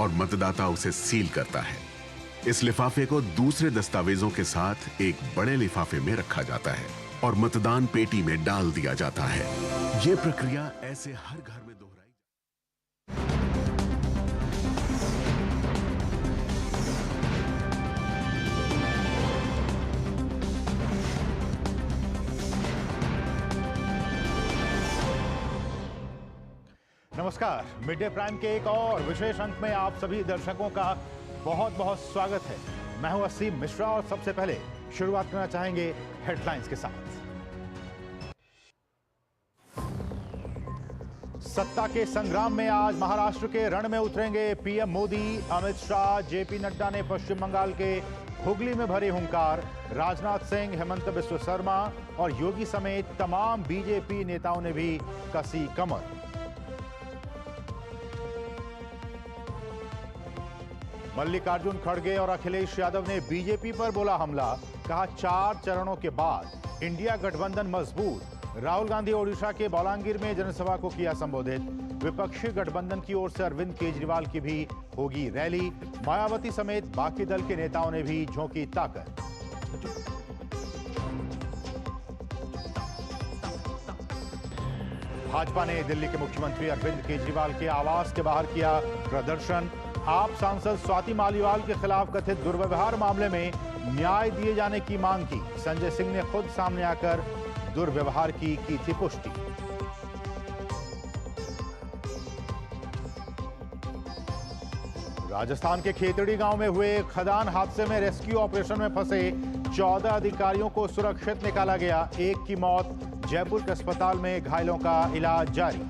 और मतदाता उसे सील करता है। इस लिफाफे को दूसरे दस्तावेजों के साथ एक बड़े लिफाफे में रखा जाता है और मतदान पेटी में डाल दिया जाता है। यह प्रक्रिया ऐसे हर घर में दोहराई। नमस्कार, मिड डे प्राइम के एक और विशेष अंक में आप सभी दर्शकों का बहुत बहुत स्वागत है। मैं हूं असीम मिश्रा और सबसे पहले शुरुआत करना चाहेंगे हेडलाइंस के साथ। सत्ता के संग्राम में आज महाराष्ट्र के रण में उतरेंगे पीएम मोदी। अमित शाह, जेपी नड्डा ने पश्चिम बंगाल के हुगली में भरे हुंकार। राजनाथ सिंह, हेमंत बिस्व शर्मा और योगी समेत तमाम बीजेपी नेताओं ने भी कसी कमर। मल्लिकार्जुन खड़गे और अखिलेश यादव ने बीजेपी पर बोला हमला। कहा 4 चरणों के बाद इंडिया गठबंधन मजबूत। राहुल गांधी ओडिशा के बलांगीर में जनसभा को किया संबोधित। विपक्षी गठबंधन की ओर से अरविंद केजरीवाल की भी होगी रैली। मायावती समेत बाकी दल के नेताओं ने भी झोंकी ताकत। भाजपा ने दिल्ली के मुख्यमंत्री अरविंद केजरीवाल के आवास के बाहर किया प्रदर्शन। आप सांसद स्वाति मालीवाल के खिलाफ कथित दुर्व्यवहार मामले में न्याय दिए जाने की मांग की। संजय सिंह ने खुद सामने आकर दुर्व्यवहार की थी पुष्टि। राजस्थान के खेतड़ी गांव में हुए खदान हादसे में रेस्क्यू ऑपरेशन में फंसे 14 अधिकारियों को सुरक्षित निकाला गया। एक की मौत। जयपुर के अस्पताल में घायलों का इलाज जारी।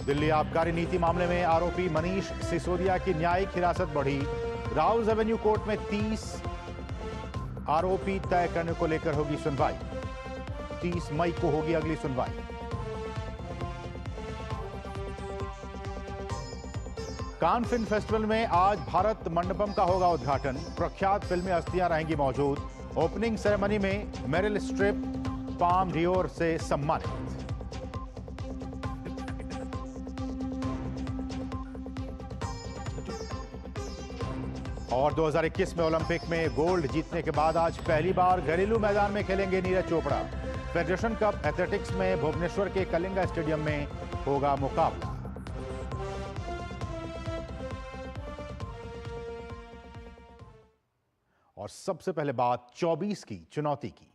दिल्ली आबकारी नीति मामले में आरोपी मनीष सिसोदिया की न्यायिक हिरासत बढ़ी। राउल्स एवेन्यू कोर्ट में 30 आरोपी तय करने को लेकर होगी सुनवाई। 30 मई को होगी अगली सुनवाई। कान फिल्म फेस्टिवल में आज भारत मंडपम का होगा उद्घाटन। प्रख्यात फिल्मी हस्तियां रहेंगी मौजूद। ओपनिंग सेरेमनी में मेरिल स्ट्रिप पाम डियोर से सम्मानित। और 2021 में ओलंपिक में गोल्ड जीतने के बाद आज पहली बार घरेलू मैदान में खेलेंगे Neeraj Chopra. Federation cup athletics में भुवनेश्वर के कलिंगा स्टेडियम में होगा मुकाबला। और सबसे पहले बात 24 की चुनौती की।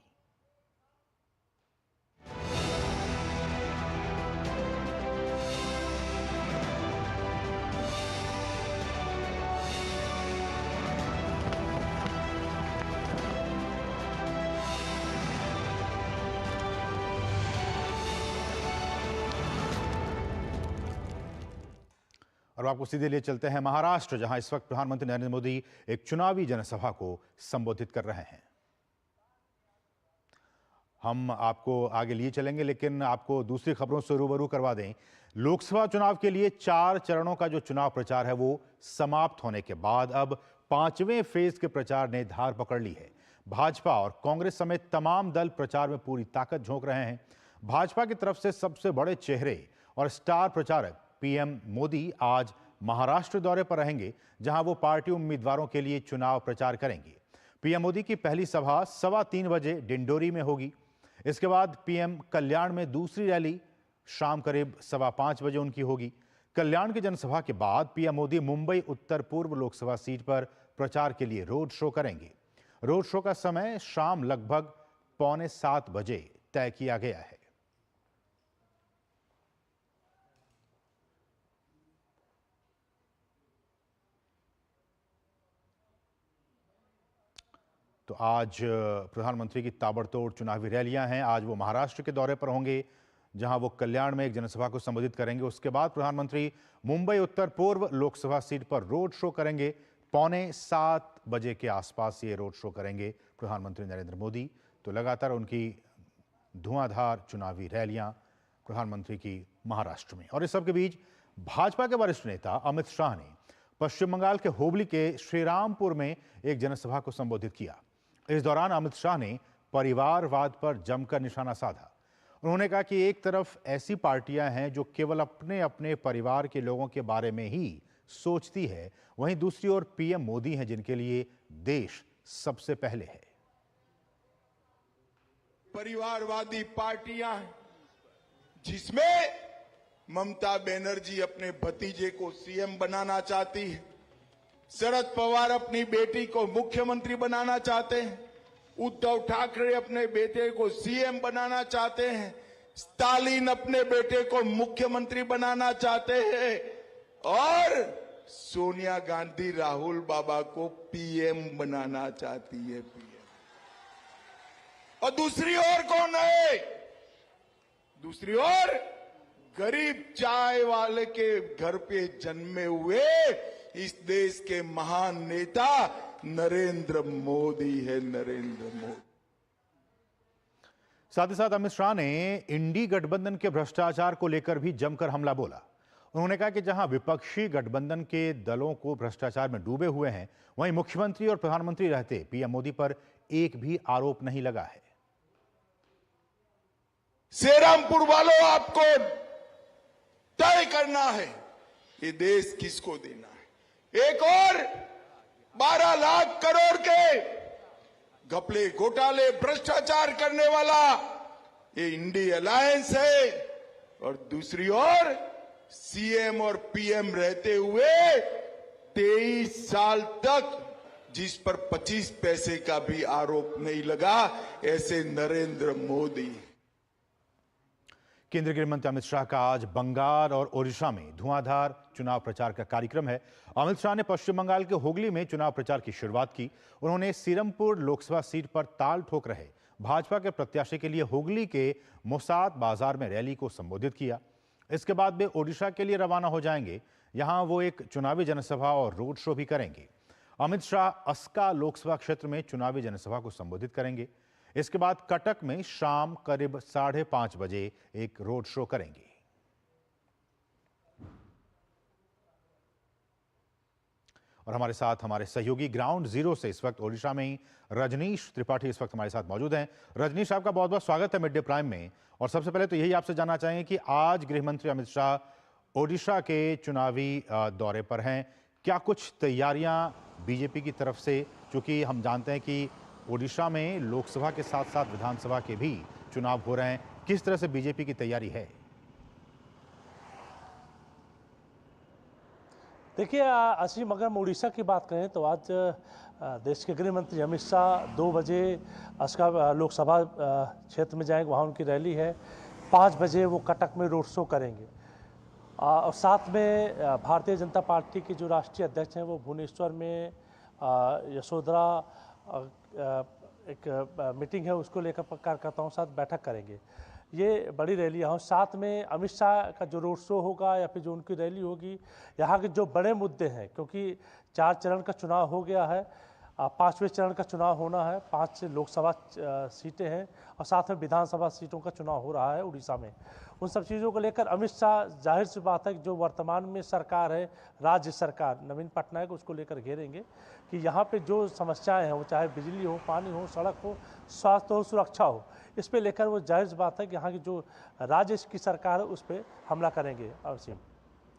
और आपको सीधे लिए चलते हैं महाराष्ट्र, जहां इस वक्त प्रधानमंत्री नरेंद्र मोदी एक चुनावी जनसभा को संबोधित कर रहे हैं। हम आपको आगे लिए चलेंगे, लेकिन आपको दूसरी खबरों से रूबरू करवा दें। लोकसभा चुनाव के लिए 4 चरणों का जो चुनाव प्रचार है वो समाप्त होने के बाद अब 5वें फेज के प्रचार ने धार पकड़ ली है। भाजपा और कांग्रेस समेत तमाम दल प्रचार में पूरी ताकत झोंक रहे हैं। भाजपा की तरफ से सबसे बड़े चेहरे और स्टार प्रचारक पीएम मोदी आज महाराष्ट्र दौरे पर रहेंगे, जहां वो पार्टी उम्मीदवारों के लिए चुनाव प्रचार करेंगे। पीएम मोदी की पहली सभा 3:15 बजे डिंडोरी में होगी। इसके बाद पीएम कल्याण में दूसरी रैली शाम करीब 5:15 बजे उनकी होगी। कल्याण की जनसभा के बाद पीएम मोदी मुंबई उत्तर पूर्व लोकसभा सीट पर प्रचार के लिए रोड शो करेंगे। रोड शो का समय शाम लगभग 6:45 बजे तय किया गया है। तो आज प्रधानमंत्री की ताबड़तोड़ चुनावी रैलियां हैं। आज वो महाराष्ट्र के दौरे पर होंगे, जहां वो कल्याण में एक जनसभा को संबोधित करेंगे। उसके बाद प्रधानमंत्री मुंबई उत्तर पूर्व लोकसभा सीट पर रोड शो करेंगे। 6:45 बजे के आसपास ये रोड शो करेंगे प्रधानमंत्री नरेंद्र मोदी। तो लगातार उनकी धुआंधार चुनावी रैलियां प्रधानमंत्री की महाराष्ट्र में। और इस सब के बीच भाजपा के वरिष्ठ नेता अमित शाह ने पश्चिम बंगाल के हुबली के श्रीरामपुर में एक जनसभा को संबोधित किया। इस दौरान अमित शाह ने परिवारवाद पर जमकर निशाना साधा। उन्होंने कहा कि एक तरफ ऐसी पार्टियां हैं जो केवल अपने अपने परिवार के लोगों के बारे में ही सोचती है, वहीं दूसरी ओर पीएम मोदी हैं जिनके लिए देश सबसे पहले है। परिवारवादी पार्टियां हैं जिसमें ममता बनर्जी अपने भतीजे को सीएम बनाना चाहती है, शरद पवार अपनी बेटी को मुख्यमंत्री बनाना चाहते हैं, उद्धव ठाकरे अपने बेटे को सीएम बनाना चाहते हैं, स्टालिन अपने बेटे को मुख्यमंत्री बनाना चाहते हैं और सोनिया गांधी राहुल बाबा को पीएम बनाना चाहती है। और दूसरी ओर कौन है? दूसरी ओर गरीब चाय वाले के घर पे जन्मे हुए इस देश के महान नेता नरेंद्र मोदी है। नरेंद्र मोदी। साथ ही साथ अमित शाह ने इंडी गठबंधन के भ्रष्टाचार को लेकर भी जमकर हमला बोला। उन्होंने कहा कि जहां विपक्षी गठबंधन के दलों को भ्रष्टाचार में डूबे हुए हैं, वहीं मुख्यमंत्री और प्रधानमंत्री रहते पीएम मोदी पर एक भी आरोप नहीं लगा है। श्रीरामपुर वालों, आपको तय करना है ये देश किसको देना है। एक और 12 लाख करोड़ के घपले घोटाले भ्रष्टाचार करने वाला ये इंडी अलायंस है और दूसरी ओर सीएम और पीएम रहते हुए 23 साल तक जिस पर 25 पैसे का भी आरोप नहीं लगा, ऐसे नरेंद्र मोदी। केंद्रीय गृह मंत्री अमित शाह का आज बंगाल और ओडिशा में धुआंधार चुनाव प्रचार का कार्यक्रम है। अमित शाह ने पश्चिम बंगाल के हुगली में चुनाव प्रचार की शुरुआत की। उन्होंने सीरमपुर लोकसभा सीट पर ताल ठोक रहे भाजपा के प्रत्याशी के लिए हुगली के मोसाद बाजार में रैली को संबोधित किया। इसके बाद वे ओडिशा के लिए रवाना हो जाएंगे। यहां वो एक चुनावी जनसभा और रोड शो भी करेंगे। अमित शाह अस्का लोकसभा क्षेत्र में चुनावी जनसभा को संबोधित करेंगे। इसके बाद कटक में शाम करीब 5:30 बजे एक रोड शो करेंगे। और हमारे साथ हमारे सहयोगी ग्राउंड जीरो से इस वक्त ओडिशा में ही रजनीश त्रिपाठी इस वक्त हमारे साथ मौजूद हैं। रजनीश, आपका बहुत बहुत स्वागत है मिड डे प्राइम में। और सबसे पहले तो यही आपसे जानना चाहेंगे कि आज गृह मंत्री अमित शाह ओडिशा के चुनावी दौरे पर हैं, क्या कुछ तैयारियां बीजेपी की तरफ से, क्योंकि हम जानते हैं कि ओडिशा में लोकसभा के साथ साथ विधानसभा के भी चुनाव हो रहे हैं, किस तरह से बीजेपी की तैयारी है? देखिए असीम, अगर हम उड़ीसा की बात करें तो आज देश के गृह मंत्री अमित शाह 2 बजे अस्का लोकसभा क्षेत्र में जाएंगे, वहाँ उनकी रैली है। 5 बजे वो कटक में रोड शो करेंगे और साथ में भारतीय जनता पार्टी के जो राष्ट्रीय अध्यक्ष हैं वो भुवनेश्वर में यशोधरा एक मीटिंग है, उसको लेकर कार्यकर्ताओं के साथ बैठक करेंगे। ये बड़ी रैली है। साथ में अमित शाह का जो रोड शो होगा या फिर जो उनकी रैली होगी, यहाँ के जो बड़े मुद्दे हैं, क्योंकि 4 चरण का चुनाव हो गया है, 5वें चरण का चुनाव होना है, 5 लोकसभा सीटें हैं और साथ में विधानसभा सीटों का चुनाव हो रहा है उड़ीसा में। उन सब चीज़ों को लेकर अमित शाह, जाहिर सी बात है कि जो वर्तमान में सरकार है, राज्य सरकार नवीन पटनायक, उसको लेकर घेरेंगे कि यहाँ पे जो समस्याएं हैं, वो चाहे बिजली हो, पानी हो, सड़क हो, स्वास्थ्य हो, सुरक्षा हो, इस पे लेकर वो जाहिर सी बात है कि यहाँ की जो राज्य की सरकार है उस पर हमला करेंगे। अवश्य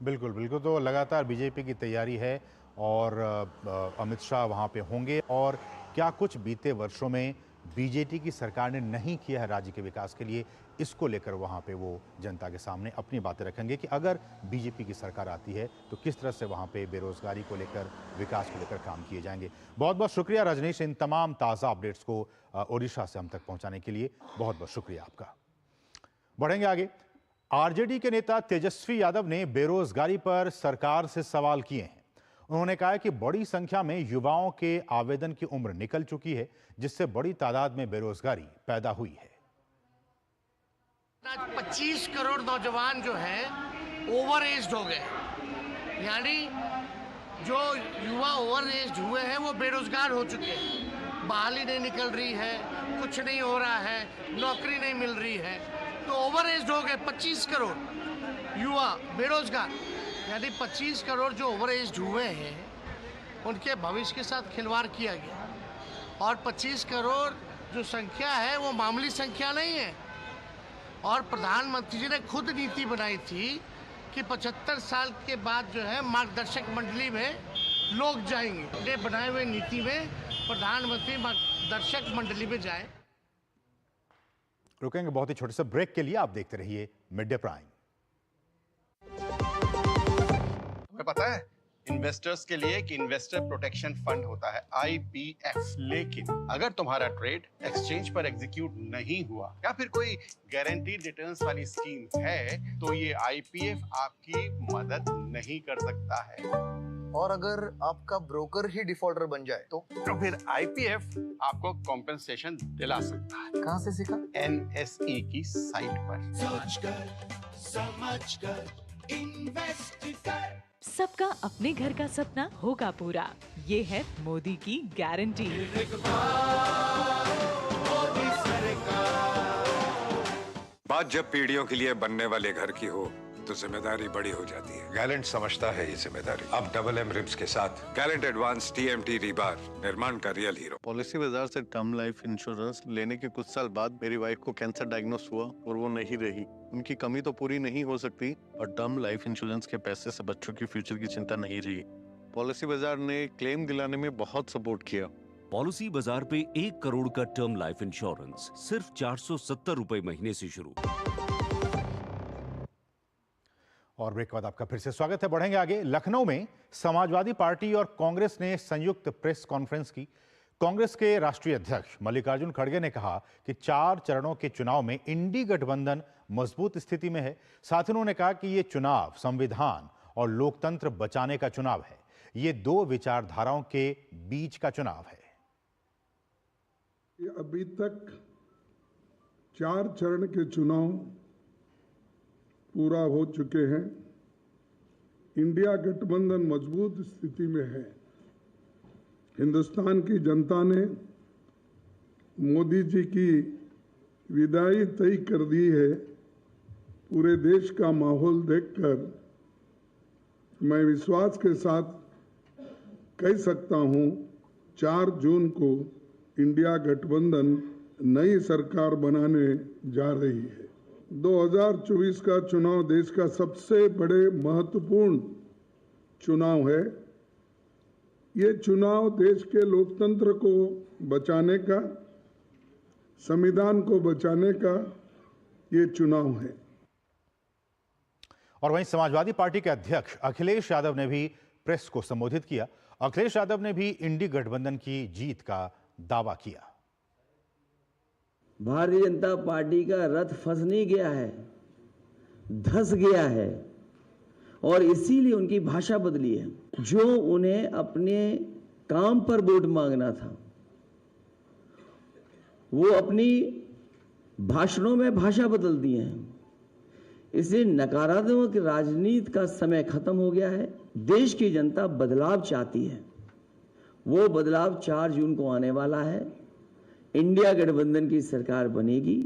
बिल्कुल बिल्कुल। तो लगातार बीजेपी की तैयारी है और अमित शाह वहाँ पे होंगे। और क्या कुछ बीते वर्षों में बीजेपी की सरकार ने नहीं किया है राज्य के विकास के लिए, इसको लेकर वहाँ पे वो जनता के सामने अपनी बातें रखेंगे कि अगर बीजेपी की सरकार आती है तो किस तरह से वहाँ पे बेरोजगारी को लेकर, विकास को लेकर काम किए जाएंगे। बहुत बहुत शुक्रिया रजनीश, इन तमाम ताज़ा अपडेट्स को ओडिशा से हम तक पहुँचाने के लिए बहुत बहुत शुक्रिया आपका। बढ़ेंगे आगे। आरजेडी के नेता तेजस्वी यादव ने बेरोजगारी पर सरकार से सवाल किए हैं। उन्होंने कहा कि बड़ी संख्या में युवाओं के आवेदन की उम्र निकल चुकी है, जिससे बड़ी तादाद में बेरोजगारी पैदा हुई है। आज 25 करोड़ नौजवान जो हैं ओवर एज हो गए, यानी जो युवा ओवर एज हुए हैं वो बेरोजगार हो चुके हैं। बहाली नहीं निकल रही है, कुछ नहीं हो रहा है, नौकरी नहीं मिल रही है, तो ओवर एज हो गए 25 करोड़ युवा बेरोजगार। यानी 25 करोड़ जो ओवर एज हुए हैं उनके भविष्य के साथ खिलवाड़ किया गया। और 25 करोड़ जो संख्या है वो मामूली संख्या नहीं है। और प्रधानमंत्री जी ने खुद नीति बनाई थी कि 75 साल के बाद जो है मार्गदर्शक मंडली में लोग जाएंगे। ये बनाए हुए नीति में प्रधानमंत्री मार्गदर्शक मंडली में जाए। रुकेंगे बहुत ही छोटे से ब्रेक के लिए, आप देखते रहिए मिड डे प्राइम। तुम्हें पता है इन्वेस्टर्स के लिए एक इन्वेस्टर प्रोटेक्शन फंड होता है IPF, लेकिन अगर तुम्हारा ट्रेड एक्सचेंज पर एग्जीक्यूट नहीं हुआ या फिर कोई गारंटीड रिटर्न्स वाली स्कीम है तो ये IPF आपकी मदद नहीं कर सकता है। और अगर आपका ब्रोकर ही डिफॉल्टर बन जाए तो फिर IPF आपको कॉम्पेंसेशन दिला सकता है। कहां से सीखा? NSE की साइट पर। समझ कर इन्वेस्ट कर। सबका अपने घर का सपना होगा पूरा, ये है मोदी की गारंटी। बात जब पीढ़ियों के लिए बनने वाले घर की हो तो जिम्मेदारी बड़ी हो जाती है। गैलेंट समझता है ये जिम्मेदारी। अब डबल M रिब्स के साथ गैलेंट एडवांस TMT रीबार, निर्माण का रियल हीरो। पॉलिसी बाजार से टर्म लाइफ इंश्योरेंस लेने के कुछ साल बाद मेरी वाइफ को कैंसर डायग्नोस हुआ और वो नहीं रही। उनकी कमी तो पूरी नहीं हो सकती और टर्म लाइफ इंश्योरेंस के पैसे से बच्चों की फ्यूचर की चिंता नहीं रही। पॉलिसी बाजार ने क्लेम दिलाने में बहुत सपोर्ट किया। पॉलिसी बाजार पे 1 करोड़ का टर्म लाइफ इंश्योरेंस सिर्फ 470 रुपए महीने से शुरू। और ब्रेक के बाद आपका फिर से स्वागत है। बढ़ेंगे आगे। लखनऊ में समाजवादी पार्टी और कांग्रेस ने संयुक्त प्रेस कॉन्फ्रेंस की। कांग्रेस के राष्ट्रीय अध्यक्ष मल्लिकार्जुन खड़गे ने कहा कि 4 चरणों के चुनाव में इंडी गठबंधन मजबूत स्थिति में है। साथ ही उन्होंने कहा कि ये चुनाव संविधान और लोकतंत्र बचाने का चुनाव है। ये 2 विचारधाराओं के बीच का चुनाव है। अभी तक 4 चरण के चुनाव पूरा हो चुके हैं। इंडिया गठबंधन मजबूत स्थिति में है। हिंदुस्तान की जनता ने मोदी जी की विदाई तय कर दी है। पूरे देश का माहौल देखकर मैं विश्वास के साथ कह सकता हूं 4 जून को इंडिया गठबंधन नई सरकार बनाने जा रही है। 2024 का चुनाव देश का सबसे बड़े महत्वपूर्ण चुनाव है। ये चुनाव देश के लोकतंत्र को बचाने का, संविधान को बचाने का ये चुनाव है। और वहीं समाजवादी पार्टी के अध्यक्ष अखिलेश यादव ने भी प्रेस को संबोधित किया। अखिलेश यादव ने भी इंडी गठबंधन की जीत का दावा किया। भारतीय जनता पार्टी का रथ फंस नहीं गया है, धंस गया है और इसीलिए उनकी भाषा बदली है। जो उन्हें अपने काम पर वोट मांगना था वो अपनी भाषणों में भाषा बदल दिए हैं। इसलिए नकारात्मक राजनीति का समय खत्म हो गया है। देश की जनता बदलाव चाहती है। वो बदलाव 4 जून को आने वाला है। इंडिया गठबंधन की सरकार बनेगी।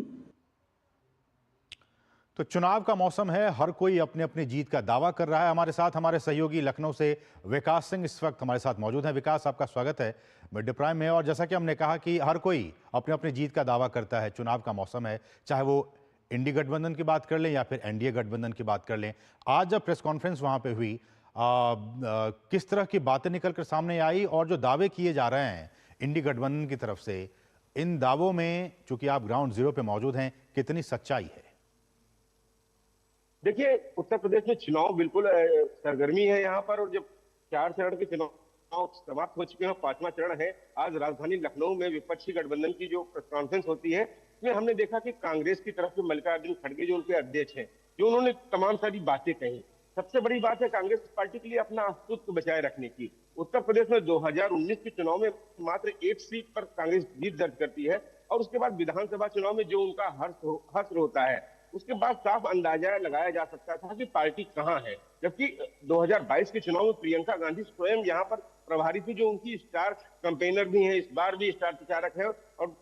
तो चुनाव का मौसम है, हर कोई अपनी अपनी जीत का दावा कर रहा है। हमारे साथ हमारे सहयोगी लखनऊ से विकास सिंह इस वक्त हमारे साथ मौजूद हैं। विकास, आपका स्वागत है मिड डे प्राइम में। और जैसा कि हमने कहा कि हर कोई अपनी अपनी जीत का दावा करता है। चुनाव का मौसम है, चाहे वो इंडी गठबंधन की बात कर लें या फिर एनडीए गठबंधन की बात कर लें। आज जब प्रेस कॉन्फ्रेंस वहां पे हुई, किस तरह की बातें निकलकर सामने आई और जो दावे किए जा रहे हैं इंडी गठबंधन की तरफ से, इन दावों में चूंकि आप ग्राउंड जीरो पे मौजूद हैं, कितनी सच्चाई है? देखिए, उत्तर प्रदेश में चुनाव बिल्कुल सरगर्मी है यहाँ पर। और जब 4 चरण के चुनाव समाप्त हो चुके हैं, 5वां चरण है। आज राजधानी लखनऊ में विपक्षी गठबंधन की जो प्रेस कॉन्फ्रेंस होती है, इसमें हमने देखा कि कांग्रेस की तरफ से मल्लिकार्जुन खड़गे जो उनके अध्यक्ष हैं, जो उन्होंने तमाम सारी बातें कही। सबसे बड़ी बात है कांग्रेस पार्टी के लिए अपना अस्तित्व बचाए रखने की। उत्तर प्रदेश में 2019 के चुनाव में मात्र 1 सीट पर कांग्रेस जीत दर्ज करती है और उसके बाद विधानसभा चुनाव में जो उनका हश्र होता है, उसके बाद साफ अंदाजा लगाया जा सकता था कि पार्टी कहां है। जबकि 2022 के चुनाव में प्रियंका गांधी स्वयं यहां पर प्रभारी थी, जो उनकी स्टार कैंपेनर भी है, इस बार भी स्टार प्रचारक है और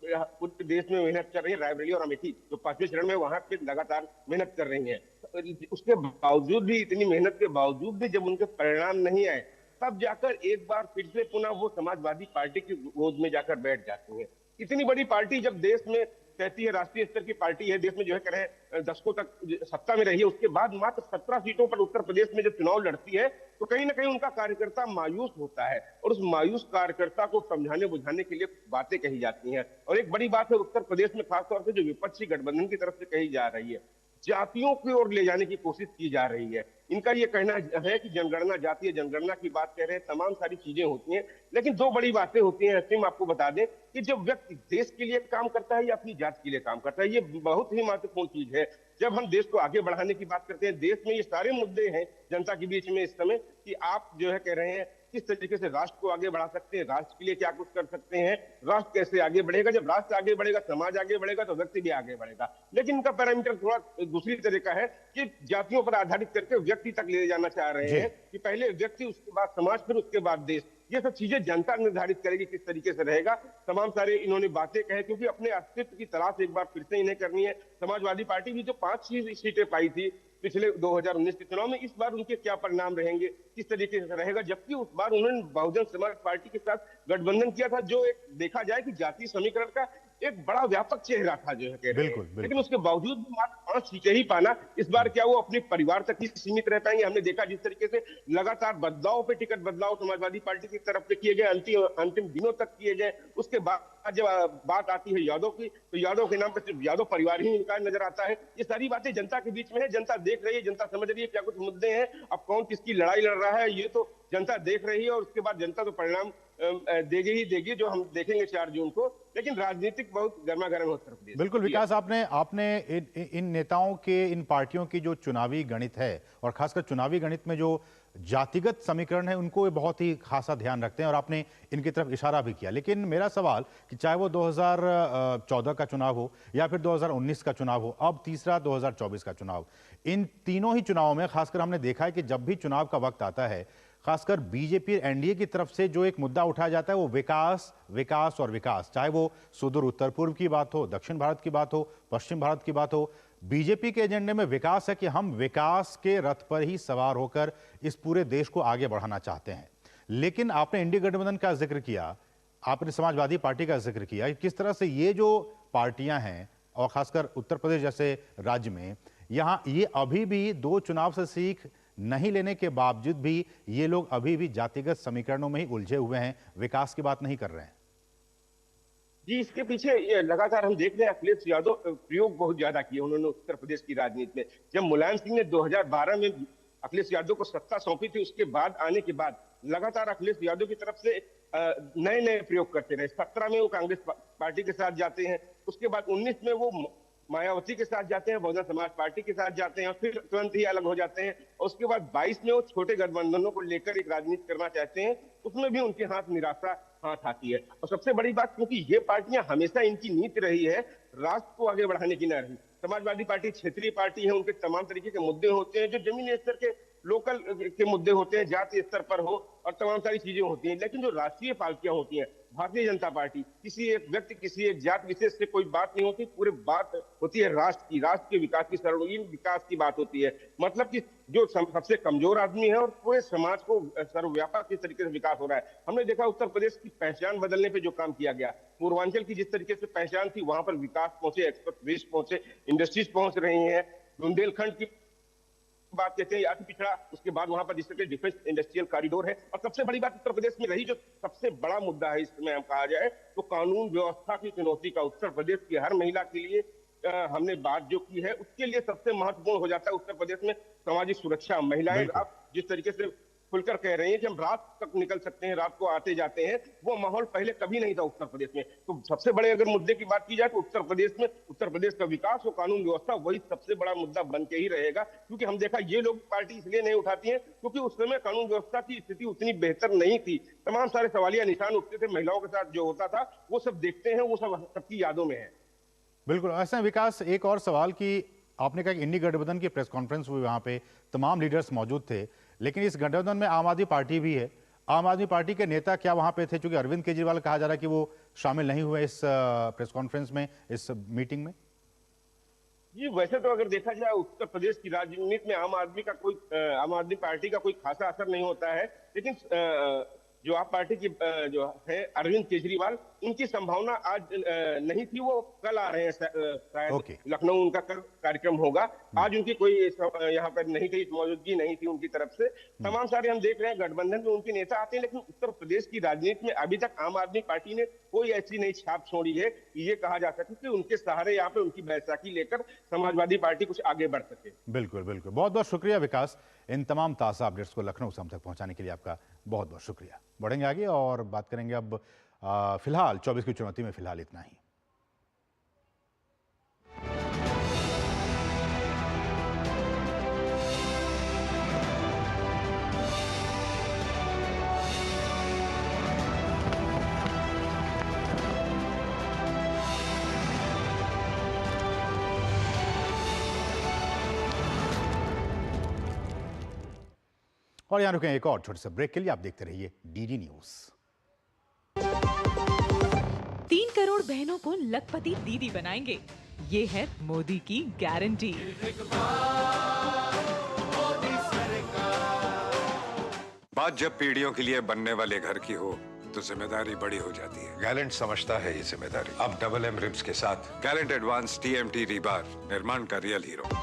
पूरे देश में मेहनत कर रही है। रायबरेली और अमेठी जो 5वें चरण में वहां पे लगातार मेहनत कर रही हैं। उसके बावजूद भी, इतनी मेहनत के बावजूद भी जब उनके परिणाम नहीं आए, तब जाकर एक बार फिर से पुनः वो समाजवादी पार्टी की गोद में जाकर बैठ जाती है। इतनी बड़ी पार्टी जब देश में कहती है राष्ट्रीय स्तर की पार्टी है, देश में जो है कह रहे हैं दशकों तक सत्ता में रही है, उसके बाद मात्र 17 सीटों पर उत्तर प्रदेश में जब चुनाव लड़ती है तो कहीं ना कहीं उनका कार्यकर्ता मायूस होता है और उस मायूस कार्यकर्ता को समझाने बुझाने के लिए बातें कही जाती हैं। और एक बड़ी बात है उत्तर प्रदेश में खासतौर से जो विपक्षी गठबंधन की तरफ से कही जा रही है, जातियों की ओर ले जाने की कोशिश की जा रही है। इनका ये कहना है कि जनगणना, जातीय जनगणना की बात कह रहे हैं, तमाम सारी चीजें होती हैं, लेकिन दो बड़ी बातें होती हैं। असीम, आपको बता दें कि जब व्यक्ति देश के लिए काम करता है या अपनी जाति के लिए काम करता है, ये बहुत ही महत्वपूर्ण चीज है। जब हम देश को आगे बढ़ाने की बात करते हैं, देश में ये सारे मुद्दे हैं जनता के बीच में इस समय कि आप जो है कह रहे हैं किस तरीके से राष्ट्र को आगे बढ़ा सकते हैं, राष्ट्र के लिए क्या कुछ कर सकते हैं, राष्ट्र कैसे आगे बढ़ेगा। जब राष्ट्र आगे बढ़ेगा, समाज आगे बढ़ेगा तो व्यक्ति भी आगे बढ़ेगा। लेकिन इनका पैरामीटर थोड़ा दूसरी तरीका है कि जातियों पर आधारित करके व्यक्ति तक ले जाना चाह रहे हैं कि पहले व्यक्ति, उसके बाद समाज, फिर उसके बाद देश। ये सब चीजें जनता निर्धारित करेगी किस तरीके से रहेगा। तमाम सारे इन्होंने बातें कहे क्योंकि अपने अस्तित्व की तलाश एक बार फिर से इन्हें करनी है। समाजवादी पार्टी भी जो 5 सीटें पाई थी पिछले 2019 के चुनाव में, इस बार उनके क्या परिणाम रहेंगे, किस तरीके से रहेगा। जबकि उस बार उन्होंने बहुजन समाज पार्टी के साथ गठबंधन किया था, जो एक देखा जाए कि जातीय समीकरण का एक बड़ा व्यापक चेहरा था जो है कह रहे हैं। लेकिन उसके बावजूद भी मात्र 5 सीटें ही पाना, इस बार क्या वो अपने परिवार तक ही सीमित रह पाएंगे। हमने देखा जिस तरीके से लगातार बदलाव पे टिकट बदलाव समाजवादी पार्टी की तरफ से किए गए, अंतिम दिनों तक किए गए। उसके बाद जब बात आती है यादव की, तो यादव के नाम पर सिर्फ यादव परिवार ही इनका नजर आता है। ये सारी बातें जनता के बीच में है, जनता देख रही है, जनता समझ रही है क्या कुछ मुद्दे हैं। अब कौन किसकी लड़ाई लड़ रहा है ये तो जनता देख रही है और उसके बाद जनता तो परिणाम देगी ही देगी, जो हम देखेंगे 4 जून को। लेकिन राजनीतिक बहुत गर्मागर्म है उत्तर प्रदेश। बिल्कुल विकास, आपने इन नेताओं के, इन पार्टियों की जो चुनावी गणित है और खासकर चुनावी गणित में जो जातिगत समीकरण है उनको बहुत ही खासा ध्यान रखते हैं और आपने इनकी तरफ इशारा भी किया। लेकिन मेरा सवाल कि चाहे वो 2014 का चुनाव हो या फिर 2019 का चुनाव हो, अब तीसरा 2024 का चुनाव, इन तीनों ही चुनावों में खासकर हमने देखा है कि जब भी चुनाव का वक्त आता है, खासकर बीजेपी एनडीए की तरफ से जो एक मुद्दा उठाया जाता है वो विकास, विकास और विकास। चाहे वो सुदूर उत्तर पूर्व की बात हो, दक्षिण भारत की बात हो, पश्चिम भारत की बात हो, बीजेपी के एजेंडे में विकास है कि हम विकास के रथ पर ही सवार होकर इस पूरे देश को आगे बढ़ाना चाहते हैं। लेकिन आपने इंडी गठबंधन का जिक्र किया, आपने समाजवादी पार्टी का जिक्र किया, किस तरह से ये जो पार्टियां हैं और खासकर उत्तर प्रदेश जैसे राज्य में, यहाँ ये अभी भी 2 चुनाव से सीख नहीं लेने के बावजूद भी ये लोग अभी भी जातिगत समीकरणों में ही उलझे हुए हैं, विकास की बात नहीं कर रहे हैं। जी, इसके पीछे लगातार हम देख रहे हैं अखिलेश यादव प्रयोग बहुत ज्यादा किए उन्होंने उत्तर प्रदेश की राजनीति में। जब मुलायम सिंह ने 2012 में अखिलेश यादव को सत्ता सौंपी थी, उसके बाद आने के बाद लगातार अखिलेश यादव की तरफ से नए नए प्रयोग करते रहे। 17 में वो कांग्रेस पार्टी के साथ जाते हैं, उसके बाद 19 में वो मायावती के साथ जाते हैं, बहुजन समाज पार्टी के साथ जाते हैं और फिर तुरंत ही अलग हो जाते हैं। और उसके बाद 22 में वो छोटे गठबंधनों को लेकर एक राजनीति करना चाहते हैं, उसमें भी उनके निराशा हाथ आती है। और सबसे बड़ी बात, क्योंकि ये पार्टियां हमेशा इनकी नीति रही है राष्ट्र को आगे बढ़ाने की न रही। समाजवादी पार्टी क्षेत्रीय पार्टी है, उनके तमाम तरीके के मुद्दे होते हैं जो जमीनी स्तर के लोकल के मुद्दे होते हैं, जातीय स्तर पर हो और तमाम सारी चीजें होती हैं। लेकिन जो राष्ट्रीय पार्टियां होती हैं, भारतीय जनता पार्टी, किसी एक व्यक्ति, किसी एक जात विशेष से कोई बात नहीं होती, पूरे बात होती है राष्ट्र की, राष्ट्र के विकास की, सर्वांगीण विकास की बात होती है। मतलब कि जो सबसे कमजोर आदमी है और पूरे समाज को सर्वव्यापक किस तरीके से विकास हो रहा है। हमने देखा उत्तर प्रदेश की पहचान बदलने पे जो काम किया गया, पूर्वांचल की जिस तरीके से पहचान थी वहां पर विकास पहुंचे, एक्सप्रेस पहुंचे, इंडस्ट्रीज पहुंच रही है। बुंदेलखंड की बात कहते हैं अति पिछड़ा, उसके बाद वहां पर जिस तरह डिफेंस इंडस्ट्रियल कॉरिडोर है। और सबसे बड़ी बात उत्तर प्रदेश में रही, जो सबसे बड़ा मुद्दा है इस समय हम कहा जाए तो कानून व्यवस्था की चुनौती का। उत्तर प्रदेश की हर महिला के लिए हमने बात जो की है, उसके लिए सबसे महत्वपूर्ण हो जाता है उत्तर प्रदेश में सामाजिक सुरक्षा। महिलाएं अब जिस तरीके से खुलकर कह रही हैं कि हम रात तक निकल सकते हैं, रात को आते जाते हैं, वो माहौल पहले कभी नहीं था उत्तर प्रदेश में। तो सबसे बड़े अगर मुद्दे की बात की जाए तो उत्तर प्रदेश में उत्तर प्रदेश का विकास और कानून व्यवस्था वही सबसे बड़ा मुद्दा बन के ही रहेगा। क्योंकि हम देखा ये लोग पार्टी इसलिए नहीं उठाती है क्योंकि उस समय कानून व्यवस्था की स्थिति उतनी बेहतर नहीं थी। तमाम सारे सवालिया निशान उठते थे, महिलाओं के साथ जो होता था वो सब देखते हैं, वो सब सबकी यादों में है। बिल्कुल। ऐसा विकास, एक और सवाल कि आपने कहा कि इंडी गठबंधन की प्रेस कॉन्फ्रेंस हुई, वहां पे तमाम लीडर्स मौजूद थे, लेकिन इस गठबंधन में आम आदमी पार्टी भी है। आम आदमी पार्टी के नेता क्या वहां पे थे? क्योंकि अरविंद केजरीवाल कहा जा रहा है कि वो शामिल नहीं हुए इस प्रेस कॉन्फ्रेंस में, इस मीटिंग में। जी, वैसे तो अगर देखा जाए उत्तर प्रदेश की राजनीति में आम आदमी पार्टी का कोई खासा असर नहीं होता है। लेकिन जो आप पार्टी की जो है अरविंद केजरीवाल, उनकी संभावना आज नहीं थी। वो कल आ रहे हैं, शायद लखनऊ उनका कार्यक्रम होगा। आज उनकी कोई यहाँ पर नहीं थी, मौजूदगी नहीं थी उनकी तरफ से। तमाम सारे हम देख रहे हैं गठबंधन में उनके नेता आते हैं, लेकिन उत्तर प्रदेश की राजनीति में अभी तक आम आदमी पार्टी ने कोई ऐसी नई छाप छोड़ी है कि ये कहा जा सके कि उनके सहारे यहाँ पे उनकी बैसाखी लेकर समाजवादी पार्टी कुछ आगे बढ़ सके। बिल्कुल बिल्कुल, बहुत बहुत शुक्रिया विकास। इन तमाम ताज़ा अपडेट्स को लखनऊ से हम तक पहुंचाने के लिए आपका बहुत बहुत शुक्रिया। बढ़ेंगे आगे और बात करेंगे अब फिलहाल 24 की चुनौती में फिलहाल इतना ही। और यहां रुकें एक और छोटे से ब्रेक के लिए। आप देखते रहिए डीडी न्यूज। 3 करोड़ बहनों को लखपति दीदी बनाएंगे, ये है मोदी की गारंटी। बात जब पीढ़ियों के लिए बनने वाले घर की हो तो जिम्मेदारी बड़ी हो जाती है। गैलेंट समझता है ये जिम्मेदारी। अब डबल एम रिब्स के साथ गैलेंट एडवांस टीएमटी रीबार, निर्माण का रियल हीरो।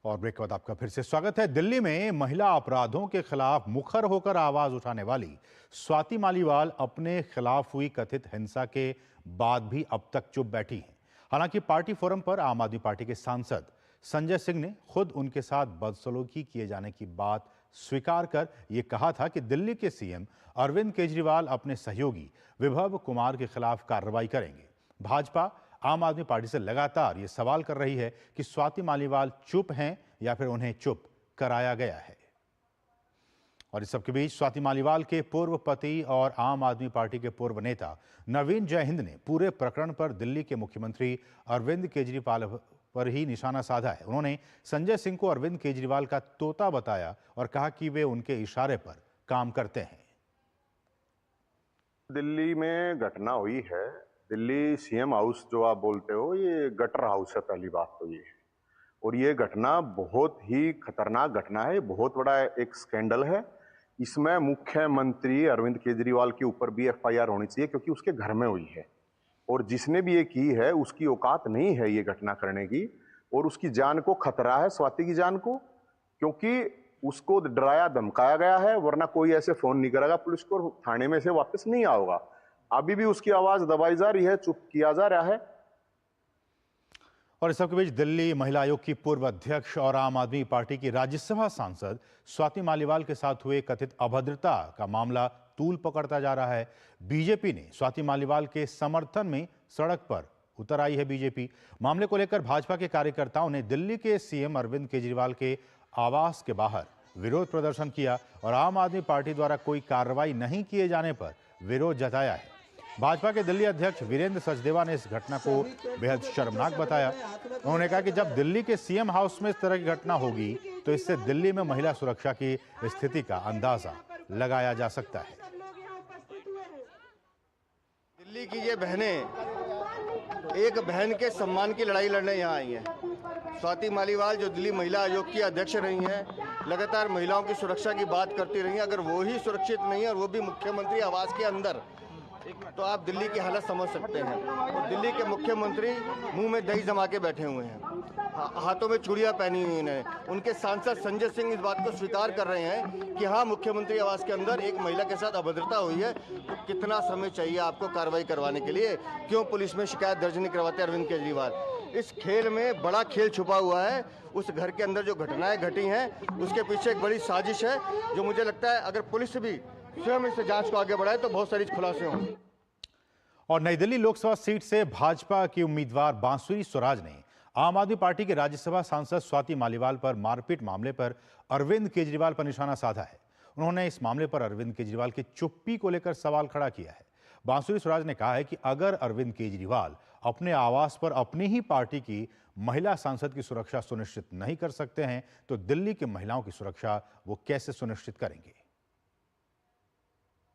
और ब्रेक के बाद आपका फिर से स्वागत है। दिल्ली में महिला अपराधों के खिलाफ मुखर होकर आवाज उठाने वाली स्वाति मालीवाल अपने खिलाफ हुई कथित हिंसा के बाद भी अब तक चुप बैठी हैं। हालांकि पार्टी फोरम पर आम आदमी पार्टी के सांसद संजय सिंह ने खुद उनके साथ बदसलूकी किए जाने की बात स्वीकार कर यह कहा था कि दिल्ली के सीएम अरविंद केजरीवाल अपने सहयोगी विभव कुमार के खिलाफ कार्रवाई करेंगे। भाजपा आम आदमी पार्टी से लगातार ये सवाल कर रही है कि स्वाति मालीवाल चुप हैं या फिर उन्हें चुप कराया गया है। और इस सबके बीच स्वाति मालीवाल के पूर्व पति और आम आदमी पार्टी के पूर्व नेता नवीन जयहिंद ने पूरे प्रकरण पर दिल्ली के मुख्यमंत्री अरविंद केजरीवाल पर ही निशाना साधा है। उन्होंने संजय सिंह को अरविंद केजरीवाल का तोता बताया और कहा कि वे उनके इशारे पर काम करते हैं। दिल्ली में घटना हुई है, दिल्ली सीएम हाउस जो आप बोलते हो, ये गटर हाउस है। पहली बात तो ये, और ये घटना बहुत ही खतरनाक घटना है, बहुत बड़ा एक स्कैंडल है। इसमें मुख्यमंत्री अरविंद केजरीवाल के ऊपर भी एफआईआर होनी चाहिए, क्योंकि उसके घर में हुई है और जिसने भी ये की है उसकी औकात नहीं है ये घटना करने की, और उसकी जान को खतरा है, स्वाति की जान को, क्योंकि उसको डराया धमकाया गया है। वरना कोई ऐसे फोन नहीं करेगा पुलिस को, थाने में से वापस नहीं आओगा। अभी भी उसकी आवाज दबाई जा रही है, चुप किया जा रहा है। और इस सबके बीच दिल्ली महिला आयोग की पूर्व अध्यक्ष और आम आदमी पार्टी की राज्यसभा सांसद स्वाति मालीवाल के साथ हुए कथित अभद्रता का मामला तूल पकड़ता जा रहा है। बीजेपी ने स्वाति मालीवाल के समर्थन में सड़क पर उतर आई है। बीजेपी मामले को लेकर भाजपा के कार्यकर्ताओं ने दिल्ली के सीएम अरविंद केजरीवाल के आवास के बाहर विरोध प्रदर्शन किया और आम आदमी पार्टी द्वारा कोई कार्रवाई नहीं किए जाने पर विरोध जताया है। भाजपा के दिल्ली अध्यक्ष वीरेंद्र सचदेवा ने इस घटना को बेहद शर्मनाक बताया। उन्होंने कहा कि जब दिल्ली के सीएम हाउस में इस तरह की घटना होगी तो इससे दिल्ली में महिला सुरक्षा की स्थिति का अंदाजा लगाया जा सकता है। दिल्ली की ये बहनें एक बहन के सम्मान की लड़ाई लड़ने यहाँ आई हैं। स्वाति मालीवाल जो दिल्ली महिला आयोग की अध्यक्ष रही हैं, लगातार महिलाओं की सुरक्षा की बात करती रही हैं। अगर वो ही सुरक्षित नहीं है और वो भी मुख्यमंत्री आवास के अंदर, तो आप दिल्ली की हालत समझ सकते हैं। और दिल्ली के मुख्यमंत्री मुंह में दही जमा के बैठे हुए हैं, हाथों में चूड़ियां पहनी हुई हैं। उनके सांसद संजय सिंह इस बात को स्वीकार कर रहे हैं कि हाँ, मुख्यमंत्री आवास के अंदर एक महिला के साथ अभद्रता हुई है। तो कितना समय चाहिए आपको कार्रवाई करवाने के लिए? क्यों पुलिस में शिकायत दर्ज नहीं करवाते अरविंद केजरीवाल? इस खेल में बड़ा खेल छुपा हुआ है। उस घर के अंदर जो घटनाएं घटी हैं उसके पीछे एक बड़ी साजिश है, जो मुझे लगता है अगर पुलिस भी स्वयं इस जांच को आगे बढ़ाए तो बहुत सारी खुलासे होंगे। और नई दिल्ली लोकसभा सीट से भाजपा की उम्मीदवार बांसुरी स्वराज ने आम आदमी पार्टी के राज्यसभा सांसद स्वाति मालीवाल पर मारपीट मामले पर अरविंद केजरीवाल पर निशाना साधा है। उन्होंने इस मामले पर अरविंद केजरीवाल की चुप्पी को लेकर सवाल खड़ा किया है। बांसुरी स्वराज ने कहा है कि अगर अरविंद केजरीवाल अपने आवास पर अपनी ही पार्टी की महिला सांसद की सुरक्षा सुनिश्चित नहीं कर सकते हैं तो दिल्ली की महिलाओं की सुरक्षा वो कैसे सुनिश्चित करेंगे?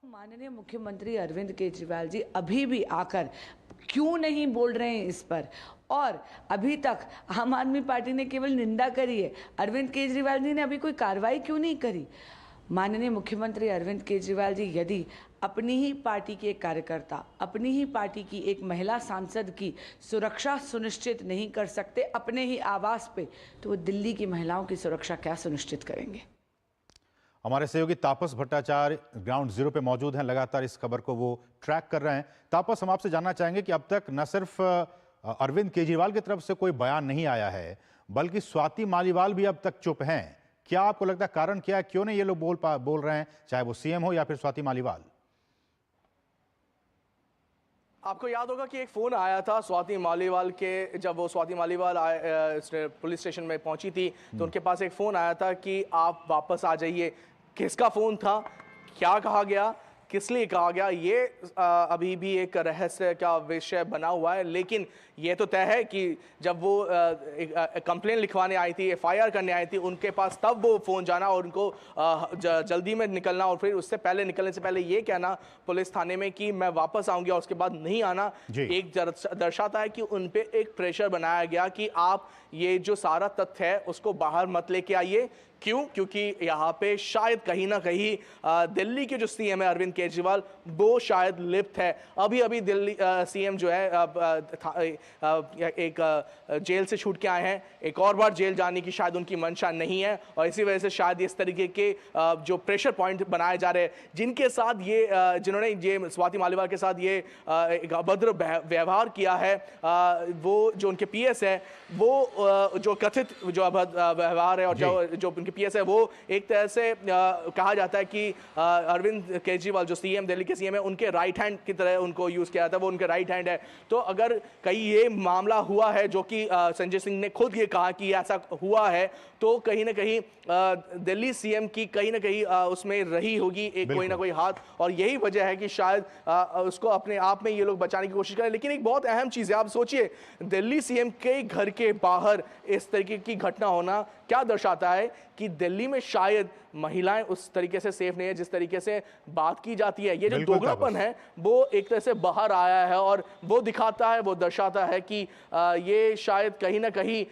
माननीय मुख्यमंत्री अरविंद केजरीवाल जी अभी भी आकर क्यों नहीं बोल रहे हैं इस पर? और अभी तक आम आदमी पार्टी ने केवल निंदा करी है, अरविंद केजरीवाल जी ने अभी कोई कार्रवाई क्यों नहीं करी? माननीय मुख्यमंत्री अरविंद केजरीवाल जी यदि अपनी ही पार्टी के एक कार्यकर्ता, अपनी ही पार्टी की एक महिला सांसद की सुरक्षा सुनिश्चित नहीं कर सकते अपने ही आवास पे, तो वो दिल्ली की महिलाओं की सुरक्षा क्या सुनिश्चित करेंगे? हमारे सहयोगी तापस भट्टाचार्य ग्राउंड जीरो पे मौजूद हैं, लगातार इस खबर को वो ट्रैक कर रहे हैं। तापस, हम आपसे जानना चाहेंगे कि अब तक न सिर्फ अरविंद केजरीवाल की तरफ से कोई बयान नहीं आया है, बल्कि स्वाति मालीवाल भी अब तक चुप हैं। क्या आपको लगता है कारण क्या है, क्यों नहीं ये लोग बोल रहे हैं, चाहे वो सीएम हो या फिर स्वाति मालीवाल? आपको याद होगा कि एक फ़ोन आया था स्वाति मालीवाल के, जब वो स्वाति मालीवाल पुलिस स्टेशन में पहुंची थी तो उनके पास एक फ़ोन आया था कि आप वापस आ जाइए। किसका फ़ोन था, क्या कहा गया, किस लिए कहा गया, ये अभी भी एक रहस्य का विषय बना हुआ है। लेकिन ये तो तय है कि जब वो कंप्लेन लिखवाने आई थी, एफआईआर करने आई थी, उनके पास तब वो फ़ोन जाना और उनको जल्दी में निकलना, और फिर उससे पहले निकलने से पहले ये कहना पुलिस थाने में कि मैं वापस आऊँगी और उसके बाद नहीं आना, एक दर्शाता है कि उन पर एक प्रेशर बनाया गया कि आप ये जो सारा तथ्य है उसको बाहर मत लेके आइए। क्यों? क्योंकि यहाँ पे शायद कहीं ना कहीं दिल्ली के जो सीएम है अरविंद केजरीवाल, वो शायद लिप्त है। अभी अभी दिल्ली सीएम जो है एक जेल से छूट के आए हैं, एक और बार जेल जाने की शायद उनकी मंशा नहीं है, और इसी वजह से शायद इस तरीके के जो प्रेशर पॉइंट बनाए जा रहे हैं, जिनके साथ ये जिन्होंने ये स्वाति मालीवाल के साथ ये एक अभद्र व्यवहार किया है, वो जो उनके पीएस है, वो जो कथित जो अभद्र व्यवहार है और जो उनके पीएस है, वो एक तरह से कहा जाता है कि अरविंद केजरीवाल जो सीएम, दिल्ली के सीएम है, उनके राइट हैंड की तरह उनको यूज किया जाता है, वो उनके राइट हैंड है। तो अगर कहीं ये मामला हुआ है, जो कि संजय सिंह ने खुद ये कहा कि ऐसा हुआ है, तो कहीं ना कहीं दिल्ली सीएम की कहीं ना कहीं उसमें रही होगी एक कोई ना कोई हाथ, और यही वजह है कि शायद उसको अपने आप में ये लोग बचाने की कोशिश करें। लेकिन एक बहुत अहम चीज़ है, आप सोचिए दिल्ली सीएम के घर के बाहर इस तरीके की घटना होना क्या दर्शाता है कि दिल्ली में शायद महिलाएं उस तरीके से सेफ नहीं है जिस तरीके से बात की जाती है। ये जो दोगलापन है वो एक तरह से बाहर आया है, और वो दिखाता है, वो दर्शाता है कि ये शायद कहीं ना कहीं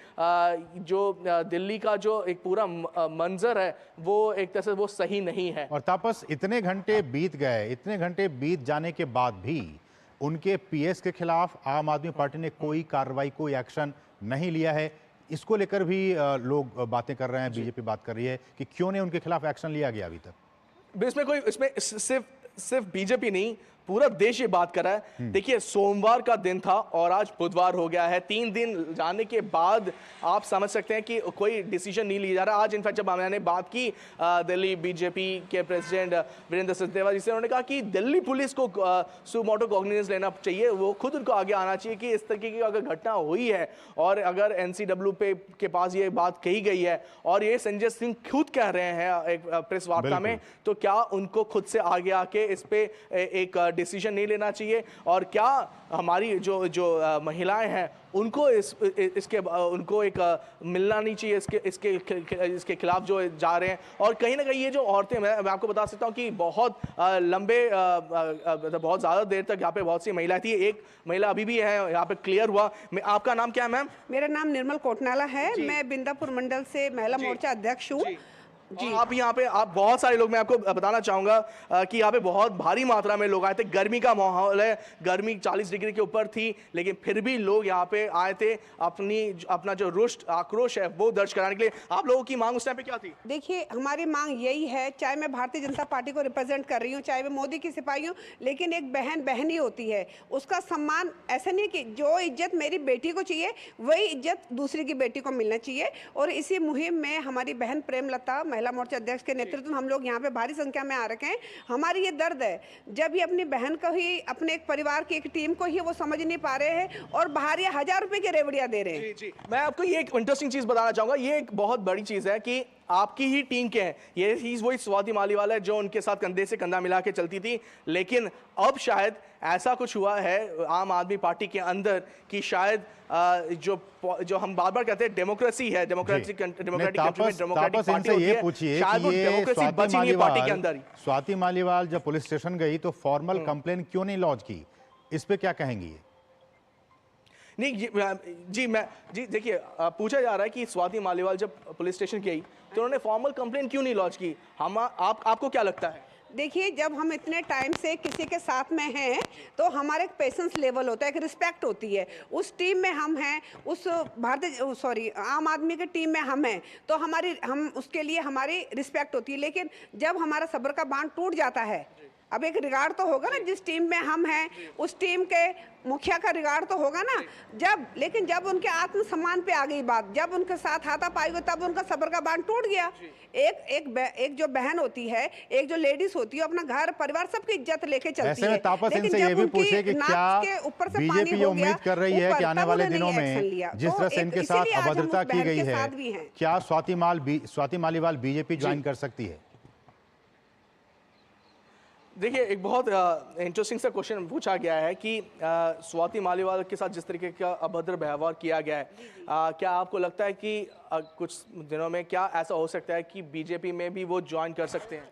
जो दिल्ली का जो एक पूरा मंजर है वो एक तरह से वो सही नहीं है। और तापस, इतने घंटे बीत गए, इतने घंटे बीत जाने के बाद भी उनके पीएस के खिलाफ आम आदमी पार्टी ने कोई कार्रवाई, कोई एक्शन नहीं लिया है। इसको लेकर भी लोग बातें कर रहे हैं, बीजेपी बात कर रही है कि क्यों नहीं उनके खिलाफ एक्शन लिया गया अभी तक। इसमें सिर्फ बीजेपी नहीं, पूरा देश ये बात कर रहा है। देखिए, सोमवार का दिन था और आज बुधवार हो गया है। 3 दिन जाने के बाद आप समझ सकते हैं कि कोई डिसीजन नहीं लिया जा रहा। आज इनफैक्ट जब मैंने बात की दिल्ली बीजेपी के प्रेसिडेंट वीरेंद्र सचदेवा जी से, उन्होंने कहा कि दिल्ली पुलिस को सुमोटो कॉग्निजेंस लेना चाहिए, वो खुद उनको आगे आना चाहिए कि इस तरीके की अगर घटना हुई है और अगर एनसीडब्ल्यू के पास ये बात कही गई है और ये संजय सिंह खुद कह रहे हैं एक प्रेस वार्ता में, तो क्या उनको खुद से आगे आके इस पे एक डिसीजन नहीं लेना चाहिए? और क्या हमारी जो महिलाएं हैं उनको उनको एक मिलना नहीं चाहिए इसके खिलाफ जो जा रहे हैं? और कहीं ना कहीं ये जो औरतें, मैं आपको बता सकता हूँ कि बहुत लंबे बहुत ज़्यादा देर तक यहाँ पे बहुत सी महिलाएं थी। एक महिला अभी भी है यहाँ पे, क्लियर हुआ। आपका नाम क्या है मैम? मेरा नाम निर्मल कोटनाला है, मैं बिंदापुर मंडल से महिला मोर्चा अध्यक्ष हूँ जी। आप यहाँ पे, आप बहुत सारे लोग, मैं आपको बताना चाहूंगा कि यहाँ पे बहुत भारी मात्रा में लोग आए थे। गर्मी का माहौल है, गर्मी 40 डिग्री के ऊपर थी, लेकिन फिर भी लोग यहाँ पे आए थे अपना जो रुष्ट आक्रोश है वो दर्ज कराने के लिए। आप लोगों की मांग उस टाइम पे क्या थी? देखिए, हमारी मांग यही है, चाहे मैं भारतीय जनता पार्टी को रिप्रेजेंट कर रही हूँ, चाहे मैं मोदी की सिपाही हूँ, लेकिन एक बहन बहन ही होती है, उसका सम्मान ऐसा नहीं कि जो इज्जत मेरी बेटी को चाहिए वही इज्जत दूसरी की बेटी को मिलना चाहिए। और इसी मुहिम में हमारी बहन प्रेमलता महिला मोर्चा अध्यक्ष के नेतृत्व में हम लोग यहाँ पे भारी संख्या में आ रखे हैं। हमारी ये दर्द है, जब ये अपनी बहन को ही, अपने एक परिवार की एक टीम को ही वो समझ नहीं पा रहे हैं और बाहर ये 1000 रुपए की रेवड़ियां दे रहे हैं। जी। मैं आपको ये एक इंटरेस्टिंग चीज बताना चाहूंगा, ये एक बहुत बड़ी चीज है कि आपकी ही टीम के हैं, ये वही स्वाति मालीवाल है जो उनके साथ कंधे से कंधा मिला के चलती थी। लेकिन अब शायद ऐसा कुछ हुआ है आम आदमी पार्टी के अंदर कि शायद जो हम बार बार कहते हैं डेमोक्रेसी है, डेमोक्रेटिक पार्टी होती है, शायद वो डेमोक्रेसी बची नहीं पार्टी के अंदर। स्वाति मालीवाल जब पुलिस स्टेशन गई तो फॉर्मल कंप्लेन क्यों नहीं लॉन्च की, इस पे क्या कहेंगी? नहीं जी देखिए, पूछा जा रहा है कि स्वाति मालीवाल जब पुलिस स्टेशन गई तो उन्होंने फॉर्मल कंप्लेंट क्यों नहीं लॉन्च की? आपको क्या लगता है? देखिए, जब हम इतने टाइम से किसी के साथ में हैं तो हमारे एक पेशेंस लेवल होता है, एक रिस्पेक्ट होती है। उस टीम में हम हैं, उस आम आदमी के टीम में हम हैं, तो हम उसके लिए हमारी रिस्पेक्ट होती है। लेकिन जब हमारा सब्र का बांध टूट जाता है, अब एक रिगार्ड तो होगा ना, जिस टीम में हम हैं उस टीम के मुखिया का रिगार्ड तो होगा ना। लेकिन जब उनके आत्मसम्मान पे आ गई बात, जब उनके साथ हाथापाई हुई, तब उनका सब्र का बांध टूट गया। एक जो बहन होती है, एक जो लेडीज होती है, अपना घर परिवार सबकी इज्जत लेके चलती है। तापस इनसे ये भी पूछे कि क्या बीजेपी ये उम्मीद कर रही है कि आने वाले दिनों में जिस तरह से इनके साथ अभद्रता की गई है, क्या स्वाति मालीवाल बीजेपी ज्वाइन कर सकती है? देखिए, एक बहुत इंटरेस्टिंग सा क्वेश्चन पूछा गया है कि स्वाति मालीवाल के साथ जिस तरीके का अभद्र व्यवहार किया गया है, क्या आपको लगता है कि कुछ दिनों में क्या ऐसा हो सकता है कि बीजेपी में भी वो ज्वाइन कर सकते हैं?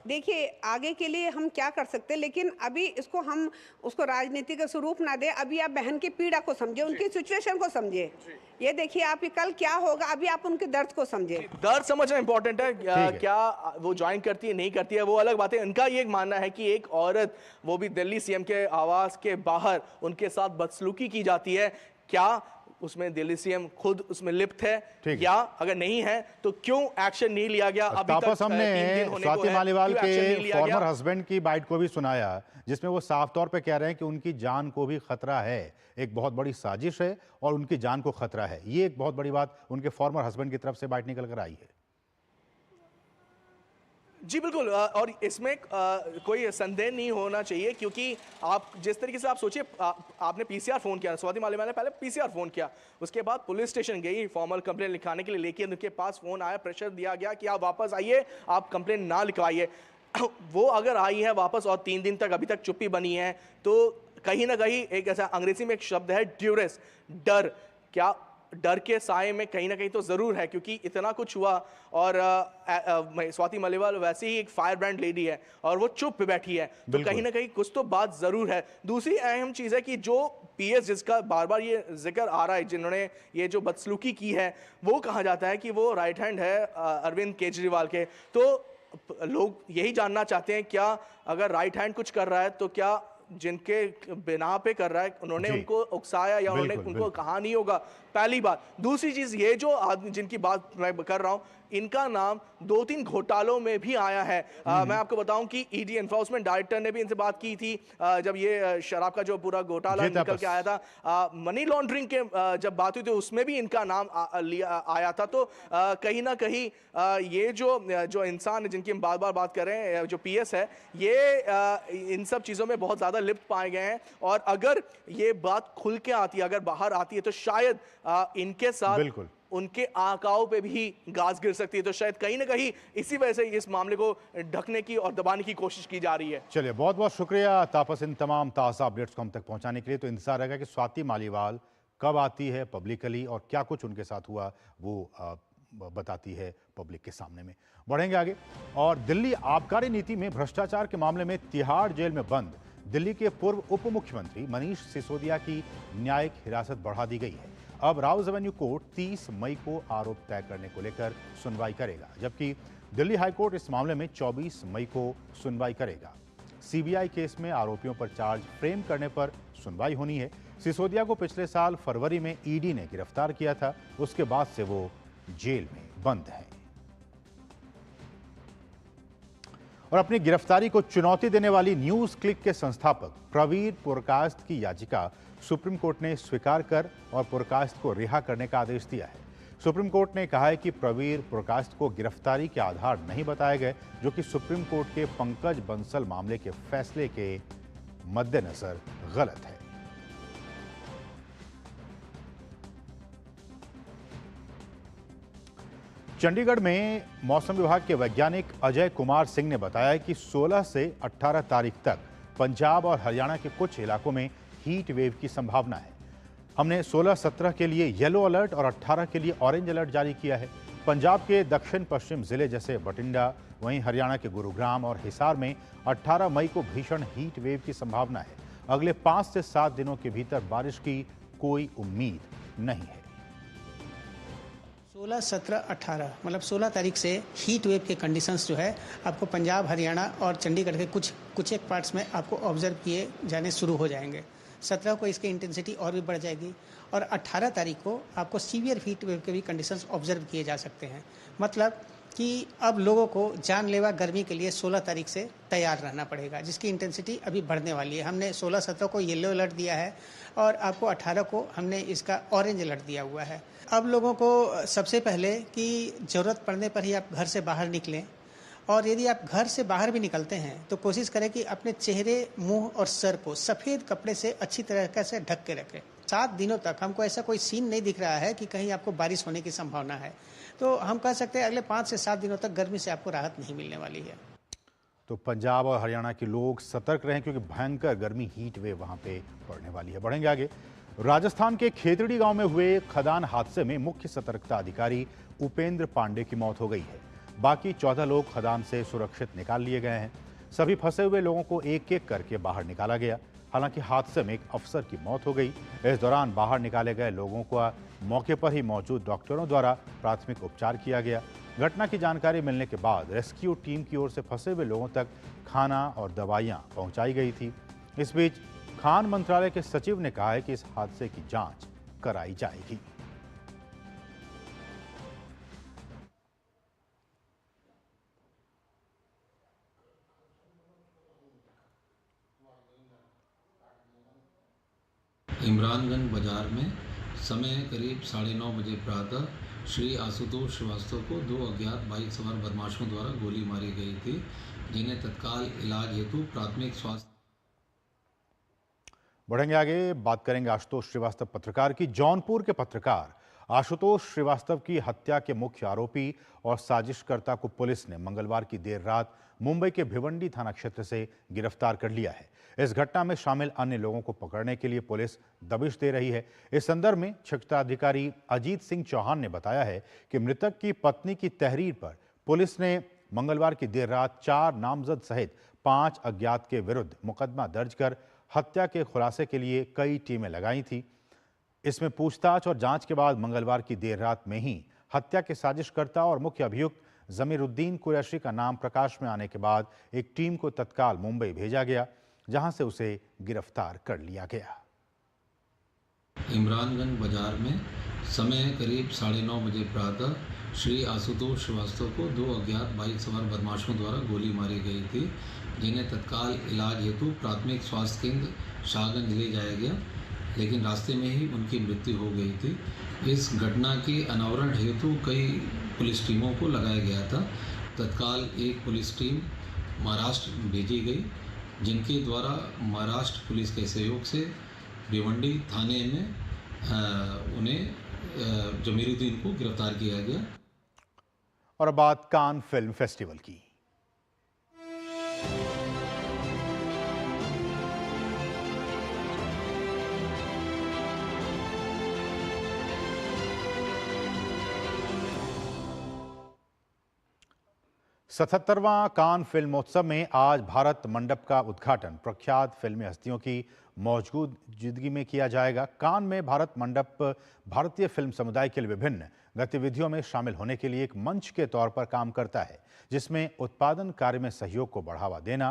देखिए, आगे के लिए हम क्या कर सकते हैं, लेकिन अभी हम उसको राजनीति का स्वरूप ना दे। अभी आप बहन की पीड़ा को समझे, उनकी सिचुएशन को समझे। ये देखिए आप कल क्या होगा, अभी आप उनके दर्द को समझे। दर्द समझना इंपॉर्टेंट है। क्या वो ज्वाइन करती है नहीं करती है वो अलग बात है। इनका ये मानना है कि एक औरत, वो भी दिल्ली सीएम के आवास के बाहर, उनके साथ बदसलूकी की जाती है। क्या उसमें दिल्ली सीएम खुद उसमें लिप्त है, या अगर नहीं है तो क्यों एक्शन नहीं लिया गया? अभी तक हमने स्वाति मालीवाल के फॉर्मर हस्बैंड की बाइट को भी सुनाया, जिसमें वो साफ तौर पे कह रहे हैं कि उनकी जान को भी खतरा है, एक बहुत बड़ी साजिश है और उनकी जान को खतरा है। ये एक बहुत बड़ी बात उनके फॉर्मर हस्बैंड की तरफ से बाइट निकल कर आई है। जी बिल्कुल, और इसमें कोई संदेह नहीं होना चाहिए, क्योंकि आप जिस तरीके से आप सोचिए, आपने पीसीआर फोन किया, स्वाति मालीवाल ने पहले पीसीआर फोन किया, उसके बाद पुलिस स्टेशन गई फॉर्मल कंप्लेंट लिखाने के लिए, लेकिन उनके पास फोन आया, प्रेशर दिया गया कि आप वापस आइए, आप कंप्लेंट ना लिखवाइए। वो अगर आई है वापस और 3 दिन तक अभी तक चुप्पी बनी है, तो कहीं ना कहीं एक ऐसा अंग्रेजी में एक शब्द है ड्यूरेस, डर। क्या डर के साए में कहीं ना कहीं तो जरूर है, क्योंकि इतना कुछ हुआ और स्वाति मालीवाल वैसे ही एक फायर ब्रांड लेडी है और वो चुप बैठी है, तो कहीं ना कहीं कुछ तो बात जरूर है। दूसरी अहम चीज है कि जो पीएस जिसका बार बार ये जिक्र आ रहा है, जिन्होंने ये जो बदसलूकी की है, वो कहा जाता है कि वो राइट हैंड है अरविंद केजरीवाल के। तो लोग यही जानना चाहते हैं, क्या अगर राइट हैंड कुछ कर रहा है तो क्या जिनके बिना पे कर रहा है उन्होंने उनको उकसाया या उन्होंने उनको कहा नहीं होगा? पहली बात। दूसरी चीज, ये जो आदमी जिनकी बात मैं कर रहा हूं, इनका नाम 2-3 घोटालों में भी आया है। मैं आपको बताऊं कि ईडी एनफोर्समेंट डायरेक्टर ने भी इनसे बात की थी जब ये शराब का जो पूरा घोटाला निकल के आया था, मनी लॉन्ड्रिंग के जब बात हुई तो उसमें भी इनका नाम आया था। तो कहीं ना कहीं ये जो इंसान जिनकी हम बार बार बात कर रहे हैं, जो पीएस है, ये इन सब चीजों में बहुत ज्यादा लिप्त पाए गए हैं। और अगर ये बात खुल के आती है, अगर बाहर आती है, तो शायद इनके साथ उनके आकाओं पे भी गाज गिर सकती है। तो शायद कहीं ना कहीं इसी वजह से इस मामले को ढकने की और दबाने की कोशिश की जा रही है। चलिए, बहुत बहुत शुक्रिया तापस, इन तमाम ताज़ा अपडेट्स को हम तक पहुंचाने के लिए। तो इंतजार रहेगा कि स्वाति मालीवाल कब आती है पब्लिकली और क्या कुछ उनके साथ हुआ वो बताती है पब्लिक के सामने में। बढ़ेंगे आगे, और दिल्ली आबकारी नीति में भ्रष्टाचार के मामले में तिहाड़ जेल में बंद दिल्ली के पूर्व उप मुख्यमंत्री मनीष सिसोदिया की न्यायिक हिरासत बढ़ा दी गई है। अब राउज एवेन्यू कोर्ट 30 मई को आरोप तय करने को लेकर सुनवाई करेगा, जबकि दिल्ली हाईकोर्ट इस मामले में 24 मई को सुनवाई करेगा। सीबीआई केस में आरोपियों पर चार्ज फ्रेम करने पर सुनवाई होनी है। सिसोदिया को पिछले साल फरवरी में ईडी ने गिरफ्तार किया था, उसके बाद से वो जेल में बंद है। और अपनी गिरफ्तारी को चुनौती देने वाली न्यूज क्लिक के संस्थापक प्रवीर पुरकायस्थ की याचिका सुप्रीम कोर्ट ने स्वीकार कर और पुरकायस्थ को रिहा करने का आदेश दिया है। सुप्रीम कोर्ट ने कहा है कि प्रवीर पुरकायस्थ को गिरफ्तारी के आधार नहीं बताए गए, जो कि सुप्रीम कोर्ट के पंकज बंसल मामले के फैसले के मद्देनजर गलत है। चंडीगढ़ में मौसम विभाग के वैज्ञानिक अजय कुमार सिंह ने बताया कि 16 से 18 तारीख तक पंजाब और हरियाणा के कुछ इलाकों में हीट वेव की संभावना है। हमने 16-17 के लिए येलो अलर्ट और 18 के लिए ऑरेंज अलर्ट जारी किया है। पंजाब के दक्षिण पश्चिम जिले जैसे बठिंडा, वहीं हरियाणा के गुरुग्राम और हिसार में 18 मई को भीषण हीट वेव की संभावना है। अगले 5 से 7 दिनों के भीतर बारिश की कोई उम्मीद नहीं है। 16, 17, 18 मतलब 16 तारीख से हीट वेव के कंडीशंस जो है आपको पंजाब, हरियाणा और चंडीगढ़ के कुछ एक पार्ट्स में आपको ऑब्जर्व किए जाने शुरू हो जाएंगे। 17 को इसकी इंटेंसिटी और भी बढ़ जाएगी और 18 तारीख को आपको सीवियर हीट वेव के भी कंडीशंस ऑब्जर्व किए जा सकते हैं। मतलब कि अब लोगों को जानलेवा गर्मी के लिए 16 तारीख से तैयार रहना पड़ेगा, जिसकी इंटेंसिटी अभी बढ़ने वाली है। हमने 16, 17 को येलो अलर्ट दिया है और आपको 18 को हमने इसका ऑरेंज अलर्ट दिया हुआ है। अब लोगों को सबसे पहले कि ज़रूरत पड़ने पर ही आप घर से बाहर निकलें, और यदि आप घर से बाहर भी निकलते हैं तो कोशिश करें कि अपने चेहरे, मुंह और सर को सफ़ेद कपड़े से अच्छी तरीके से ढक के रखें। 7 दिनों तक हमको ऐसा कोई सीन नहीं दिख रहा है कि कहीं आपको बारिश होने की संभावना है, तो हम कह सकते हैं अगले 5 से 7 दिनों तक गर्मी से आपको राहत नहीं मिलने वाली है। तो पंजाब और हरियाणा के लोग सतर्क रहें क्योंकि भयंकर गर्मी हीट वेव वहां पे पड़ने वाली है। बढ़ेंगे आगे। राजस्थान के खेतड़ी गांव में हुए खदान हादसे में मुख्य सतर्कता अधिकारी उपेंद्र पांडे की मौत हो गई है। बाकी 14 लोग खदान से सुरक्षित निकाल लिए गए हैं। सभी फंसे हुए लोगों को एक एक करके बाहर निकाला गया। हालांकि हादसे में एक अफसर की मौत हो गई। इस दौरान बाहर निकाले गए लोगों को मौके पर ही मौजूद डॉक्टरों द्वारा प्राथमिक उपचार किया गया। घटना की जानकारी मिलने के बाद रेस्क्यू टीम की ओर से फंसे हुए लोगों तक खाना और दवाइयां पहुंचाई गई थी। इस बीच खान मंत्रालय के सचिव ने कहा है कि इस हादसे की जांच कराई जाएगी। इमरानगंज बाजार में समय करीब 9:30 बजे प्रातः श्री आशुतोष श्रीवास्तव को 2 अज्ञात बाइक सवार बदमाशों द्वारा गोली मारी गई थी, जिन्हें तत्काल इलाज हेतु प्राथमिक स्वास्थ्य। बढ़ेंगे आगे। बात करेंगे आशुतोष श्रीवास्तव पत्रकार की। जौनपुर के पत्रकार आशुतोष श्रीवास्तव की हत्या के मुख्य आरोपी और साजिशकर्ता को पुलिस ने मंगलवार की देर रात मुंबई के भिवंडी थाना क्षेत्र से गिरफ्तार कर लिया है। इस घटना में शामिल अन्य लोगों को पकड़ने के लिए पुलिस दबिश दे रही है। इस संदर्भ में क्षेत्राधिकारी अजीत सिंह चौहान ने बताया है कि मृतक की पत्नी की तहरीर पर पुलिस ने मंगलवार की देर रात 4 नामजद सहित 5 अज्ञात के विरुद्ध मुकदमा दर्ज कर हत्या के खुलासे के लिए कई टीमें लगाई थी। इसमें पूछताछ और जांच के बाद मंगलवार की देर रात में ही हत्या के साजिशकर्ता और मुख्य अभियुक्त जमीरुद्दीन कुरैशी का नाम प्रकाश में आने के बाद एक टीम को तत्काल मुंबई भेजा गया, जहां से उसे गिरफ्तार कर लिया गया। इमरानगंज बाजार में समय करीब 9:30 बजे प्रातः श्री आशुतोष श्रीवास्तव को 2 अज्ञात बाइक सवार बदमाशों द्वारा गोली मारी गई थी, जिन्हें तत्काल इलाज हेतु प्राथमिक स्वास्थ्य केंद्र शाहगंज ले जाया गया, लेकिन रास्ते में ही उनकी मृत्यु हो गई थी। इस घटना के अनावरण हेतु कई पुलिस टीमों को लगाया गया था। तत्काल एक पुलिस टीम महाराष्ट्र भेजी गई, जिनके द्वारा महाराष्ट्र पुलिस के सहयोग से भिवंडी थाने में उन्हें जमीरुद्दीन को गिरफ्तार किया गया। और अब बात कान फिल्म फेस्टिवल की। सतहत्तरवां कान फिल्मोत्सव में आज भारत मंडप का उद्घाटन प्रख्यात फिल्मी हस्तियों की मौजूदगी में किया जाएगा। कान में भारत मंडप भारतीय फिल्म समुदाय के लिए विभिन्न गतिविधियों में शामिल होने के लिए एक मंच के तौर पर काम करता है, जिसमें उत्पादन कार्य में सहयोग को बढ़ावा देना,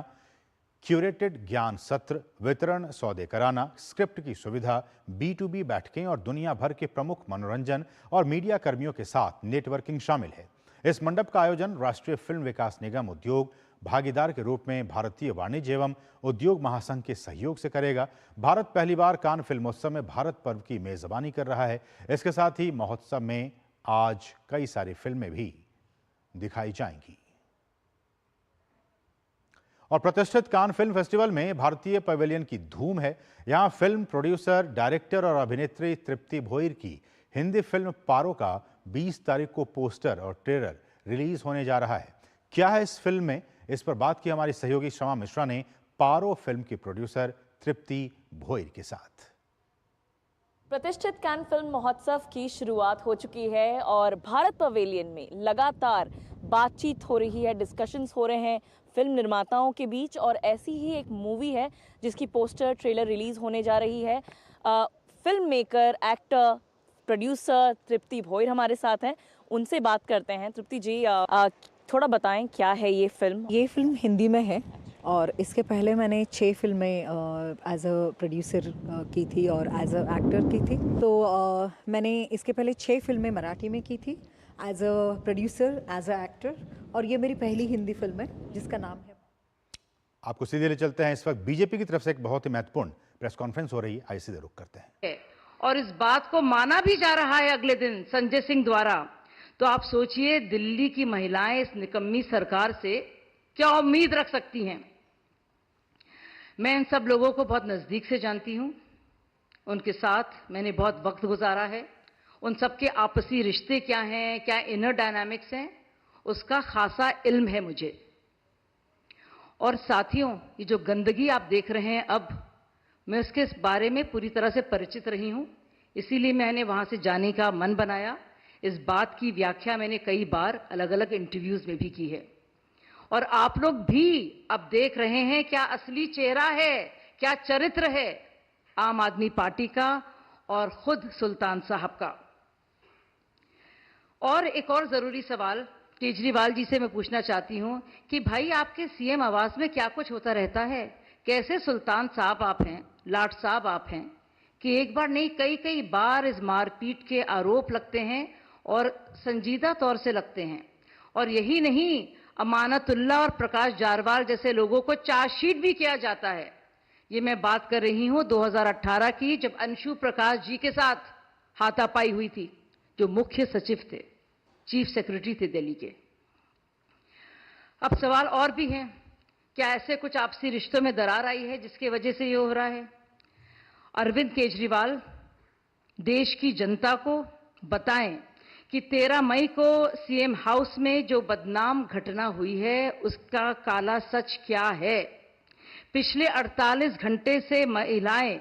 क्यूरेटेड ज्ञान सत्र, वितरण सौदे कराना, स्क्रिप्ट की सुविधा, B2B बैठकें और दुनिया भर के प्रमुख मनोरंजन और मीडिया कर्मियों के साथ नेटवर्किंग शामिल है। इस मंडप का आयोजन राष्ट्रीय फिल्म विकास निगम उद्योग भागीदार के रूप में भारतीय वाणिज्य एवं उद्योग महासंघ के सहयोग से करेगा। भारत पहली बार कान फिल्मोत्सव में भारत पर्व की मेजबानी कर रहा है। इसके साथ ही महोत्सव में आज कई सारी फिल्में भी दिखाई जाएंगी। और प्रतिष्ठित कान फिल्म फेस्टिवल में भारतीय पवेलियन की धूम है। यहां फिल्म प्रोड्यूसर, डायरेक्टर और अभिनेत्री तृप्ति भोईर की हिंदी फिल्म पारो का 20 तारीख को पोस्टर और ट्रेलर रिलीज होने जा रहा है। क्या है इस फिल्म में, इस पर बात की हमारी सहयोगी शमा मिश्रा ने पारो फिल्म की प्रोड्यूसर तृप्ति भोईर के साथ। प्रतिष्ठित कान फिल्म महोत्सव की शुरुआत हो चुकी है और भारत पवेलियन में लगातार बातचीत हो रही है, डिस्कशंस हो रहे हैं फिल्म निर्माताओं के बीच। और ऐसी ही एक मूवी है जिसकी पोस्टर ट्रेलर रिलीज होने जा रही है। फिल्म मेकर, एक्टर, प्रोड्यूसर तृप्ति भोयर हमारे साथ हैं। उनसे बात करते हैं। तृप्ति जी, थोड़ा बताएं क्या है ये फिल्म? ये फिल्म हिंदी में है और इसके पहले मैंने 6 फिल्में एज अ प्रोड्यूसर की थी और एज अ एक्टर की थी। तो मैंने इसके पहले 6 फिल्में मराठी में की थी as a producer, as a actor, और ये मेरी पहली हिंदी फिल्म है जिसका नाम है। आपको सीधे ले चलते हैं। इस वक्त बीजेपी की तरफ से एक बहुत ही महत्वपूर्ण प्रेस कॉन्फ्रेंस हो रही है, आइए सीधे रुक करते हैं। और इस बात को माना भी जा रहा है अगले दिन संजय सिंह द्वारा। तो आप सोचिए दिल्ली की महिलाएं इस निकम्मी सरकार से क्या उम्मीद रख सकती हैं। मैं इन सब लोगों को बहुत नजदीक से जानती हूं, उनके साथ मैंने बहुत वक्त गुजारा है। उन सबके आपसी रिश्ते क्या हैं, क्या इनर डायनामिक्स हैं, उसका खासा इल्म है मुझे। और साथियों, ये जो गंदगी आप देख रहे हैं, अब मैं उसके बारे में पूरी तरह से परिचित रही हूं, इसीलिए मैंने वहां से जाने का मन बनाया। इस बात की व्याख्या मैंने कई बार अलग अलग इंटरव्यूज में भी की है। और आप लोग भी अब देख रहे हैं क्या असली चेहरा है, क्या चरित्र है आम आदमी पार्टी का और खुद सुल्तान साहब का। और एक और जरूरी सवाल केजरीवाल जी से मैं पूछना चाहती हूं कि भाई आपके सीएम आवास में क्या कुछ होता रहता है? कैसे सुल्तान साहब आप हैं, लाट साहब आप हैं कि एक बार नहीं कई बार इस मारपीट के आरोप लगते हैं और संजीदा तौर से लगते हैं। और यही नहीं, अमानतुल्लाह और प्रकाश जारवाल जैसे लोगों को चार्जशीट भी किया जाता है। ये मैं बात कर रही हूं 2018 की, जब अंशु प्रकाश जी के साथ हाथापाई हुई थी, जो मुख्य सचिव थे, चीफ सेक्रेटरी थे दिल्ली के। अब सवाल और भी हैं, क्या ऐसे कुछ आपसी रिश्तों में दरार आई है जिसकी वजह से ये हो रहा है? अरविंद केजरीवाल देश की जनता को बताएं कि 13 मई को सीएम हाउस में जो बदनाम घटना हुई है उसका काला सच क्या है। पिछले 48 घंटे से महिलाएं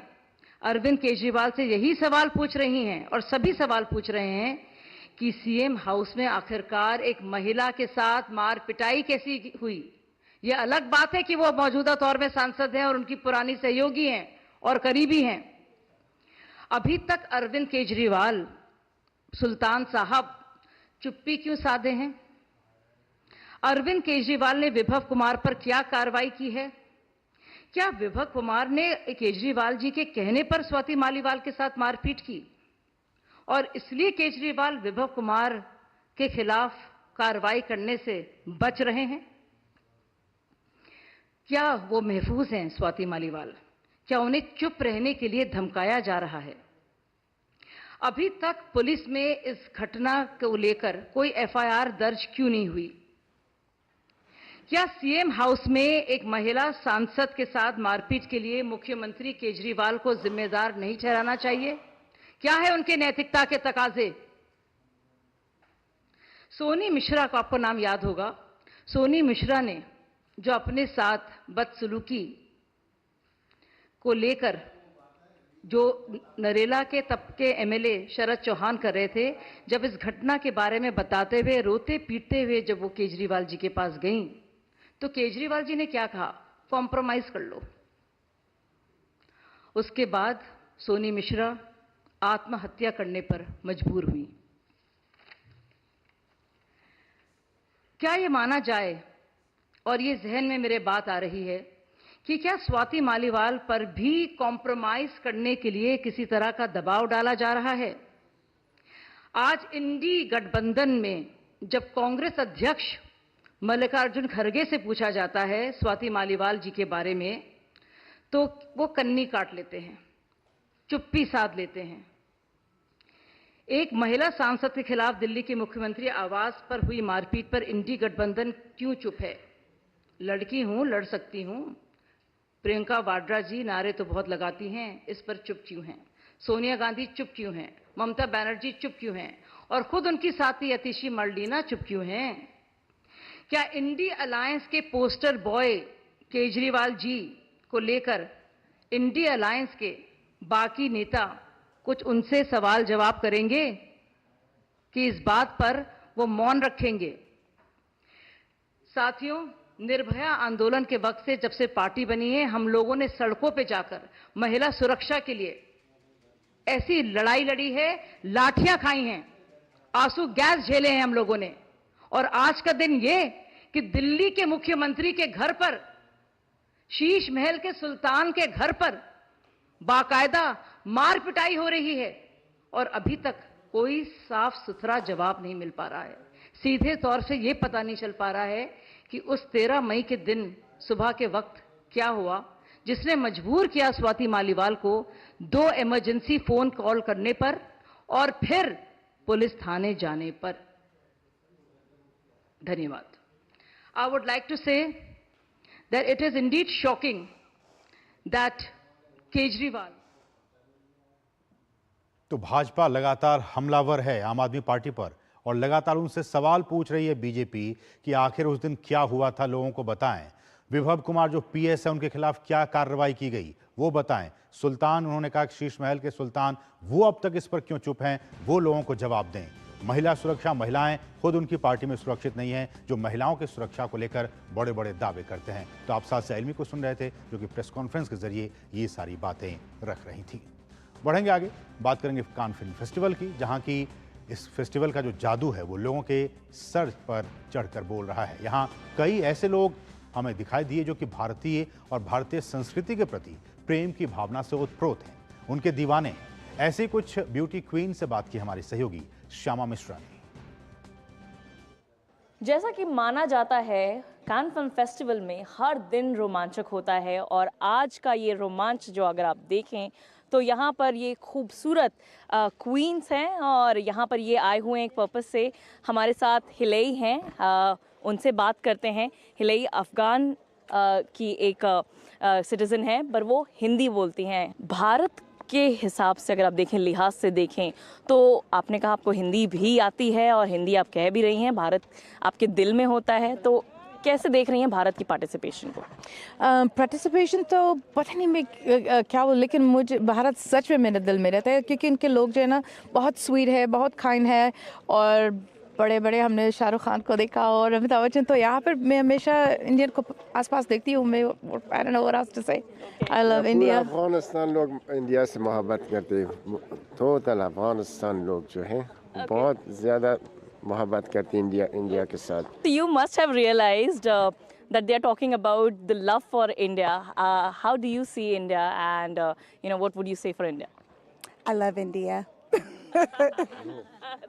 अरविंद केजरीवाल से यही सवाल पूछ रही हैं और सभी सवाल पूछ रहे हैं कि सीएम हाउस में आखिरकार एक महिला के साथ मार पिटाई कैसी हुई। यह अलग बात है कि वो मौजूदा तौर में सांसद हैं और उनकी पुरानी सहयोगी हैं और करीबी हैं। अभी तक अरविंद केजरीवाल, सुल्तान साहब चुप्पी क्यों साधे हैं? अरविंद केजरीवाल ने विभव कुमार पर क्या कार्रवाई की है? क्या विभव कुमार ने केजरीवाल जी के कहने पर स्वाति मालीवाल के साथ मारपीट की और इसलिए केजरीवाल विभव कुमार के खिलाफ कार्रवाई करने से बच रहे हैं? क्या वो महफूज हैं स्वाति मालीवाल? क्या उन्हें चुप रहने के लिए धमकाया जा रहा है? अभी तक पुलिस में इस घटना को लेकर कोई एफआईआर दर्ज क्यों नहीं हुई? क्या सीएम हाउस में एक महिला सांसद के साथ मारपीट के लिए मुख्यमंत्री केजरीवाल को जिम्मेदार नहीं ठहराना चाहिए? क्या है उनके नैतिकता के तकाजे? सोनी मिश्रा को आपको नाम याद होगा। सोनी मिश्रा ने जो अपने साथ बदसलूकी को लेकर जो नरेला के तब के एमएलए शरद चौहान कर रहे थे, जब इस घटना के बारे में बताते हुए रोते पीटते हुए जब वो केजरीवाल जी के पास गईं, तो केजरीवाल जी ने क्या कहा? कॉम्प्रोमाइज कर लो। उसके बाद सोनी मिश्रा आत्महत्या करने पर मजबूर हुई। क्या ये माना जाए, और ये जहन में मेरे बात आ रही है कि क्या स्वाति मालीवाल पर भी कॉम्प्रोमाइज करने के लिए किसी तरह का दबाव डाला जा रहा है? आज इंडी गठबंधन में जब कांग्रेस अध्यक्ष मल्लिकार्जुन खड़गे से पूछा जाता है स्वाति मालीवाल जी के बारे में, तो वो कन्नी काट लेते हैं, चुप्पी साध लेते हैं। एक महिला सांसद के खिलाफ दिल्ली के मुख्यमंत्री आवास पर हुई मारपीट पर इंडी गठबंधन क्यों चुप है? लड़की हूं, लड़ सकती हूं। प्रियंका वाड्रा जी नारे तो बहुत लगाती हैं, इस पर चुप क्यों हैं? सोनिया गांधी चुप क्यों हैं? ममता बनर्जी चुप क्यों हैं? और खुद उनकी साथी अतिशी मर्लिना चुप क्यों हैं? क्या इंडी अलायंस के पोस्टर बॉय केजरीवाल जी को लेकर इंडी अलायंस के बाकी नेता कुछ उनसे सवाल जवाब करेंगे कि इस बात पर वो मौन रखेंगे? साथियों, निर्भया आंदोलन के वक्त से जब से पार्टी बनी है, हम लोगों ने सड़कों पे जाकर महिला सुरक्षा के लिए ऐसी लड़ाई लड़ी है, लाठियां खाई हैं, आंसू गैस झेले हैं हम लोगों ने। और आज का दिन ये कि दिल्ली के मुख्यमंत्री के घर पर, शीश महल के सुल्तान के घर पर बाकायदा मार पिटाई हो रही है और अभी तक कोई साफ सुथरा जवाब नहीं मिल पा रहा है। सीधे तौर से यह पता नहीं चल पा रहा है कि उस 13 मई के दिन सुबह के वक्त क्या हुआ जिसने मजबूर किया स्वाति मालीवाल को 2 इमरजेंसी फोन कॉल करने पर और फिर पुलिस थाने जाने पर। धन्यवाद। I would like to say that it is indeed shocking that Kejriwal तो भाजपा लगातार हमलावर है आम आदमी पार्टी पर और लगातार उनसे सवाल पूछ रही है बीजेपी कि आखिर उस दिन क्या हुआ था, लोगों को बताएं। विभव कुमार जो पीएस है उनके खिलाफ क्या कार्रवाई की गई वो बताएं। सुल्तान, उन्होंने कहा कि शीश महल के सुल्तान, वो अब तक इस पर क्यों चुप हैं, वो लोगों को जवाब दें। महिला सुरक्षा, महिलाएं खुद उनकी पार्टी में सुरक्षित नहीं हैं, जो महिलाओं की सुरक्षा को लेकर बड़े बड़े दावे करते हैं। तो आप साथ से इल्मी को सुन रहे थे जो कि प्रेस कॉन्फ्रेंस के जरिए ये सारी बातें रख रही थी। बढ़ेंगे आगे, बात करेंगे कान फिल्म फेस्टिवल की, जहां की इस फेस्टिवल का जो जादू है वो लोगों के सर पर चढ़कर बोल रहा है। यहाँ कई ऐसे लोग हमें दिखाई दिए जो कि भारतीय और भारतीय संस्कृति के प्रति प्रेम की भावना से ओतप्रोत हैं, उनके दीवाने। ऐसे कुछ ब्यूटी क्वीन से बात की हमारी सहयोगी श्यामा मिश्रा ने। जैसा कि माना जाता है कान फिल्म फेस्टिवल में हर दिन रोमांचक होता है और आज का ये रोमांच जो अगर आप देखें तो यहाँ पर ये खूबसूरत क्वींस हैं और यहाँ पर ये आए हुए हैं एक पर्पस से। हमारे साथ हिलेई हैं, उनसे बात करते हैं। हिलेई अफ़गान की एक सिटीज़न है पर वो हिंदी बोलती हैं। भारत के हिसाब से अगर आप देखें, लिहाज से देखें तो आपने कहा आपको हिंदी भी आती है और हिंदी आप कह भी रही हैं, भारत आपके दिल में होता है, तो कैसे देख रही हैं भारत की पार्टिसिपेशन को? पार्टिसिपेशन तो पता नहीं मैं क्या बोलूं, लेकिन मुझे भारत सच में मेरे दिल में रहता है क्योंकि इनके लोग जो है ना बहुत स्वीट है, बहुत काइंड है और बड़े बड़े, हमने शाहरुख खान को देखा और अमिताभ बच्चन, तो यहाँ पर मैं हमेशा इंडियन को आसपास देखती हूँ। मैं I don't know what else to say, I love India. Afghanistan लोग इंडिया से मोहब्बत करते हैं, टोटल अफगानिस्तान लोग जो हैं बहुत ज़्यादा मोहब्बत करती हैं इंडिया के साथ। You must have realized that they are talking about the love for India. How do you see India and what would you say for India? I love India.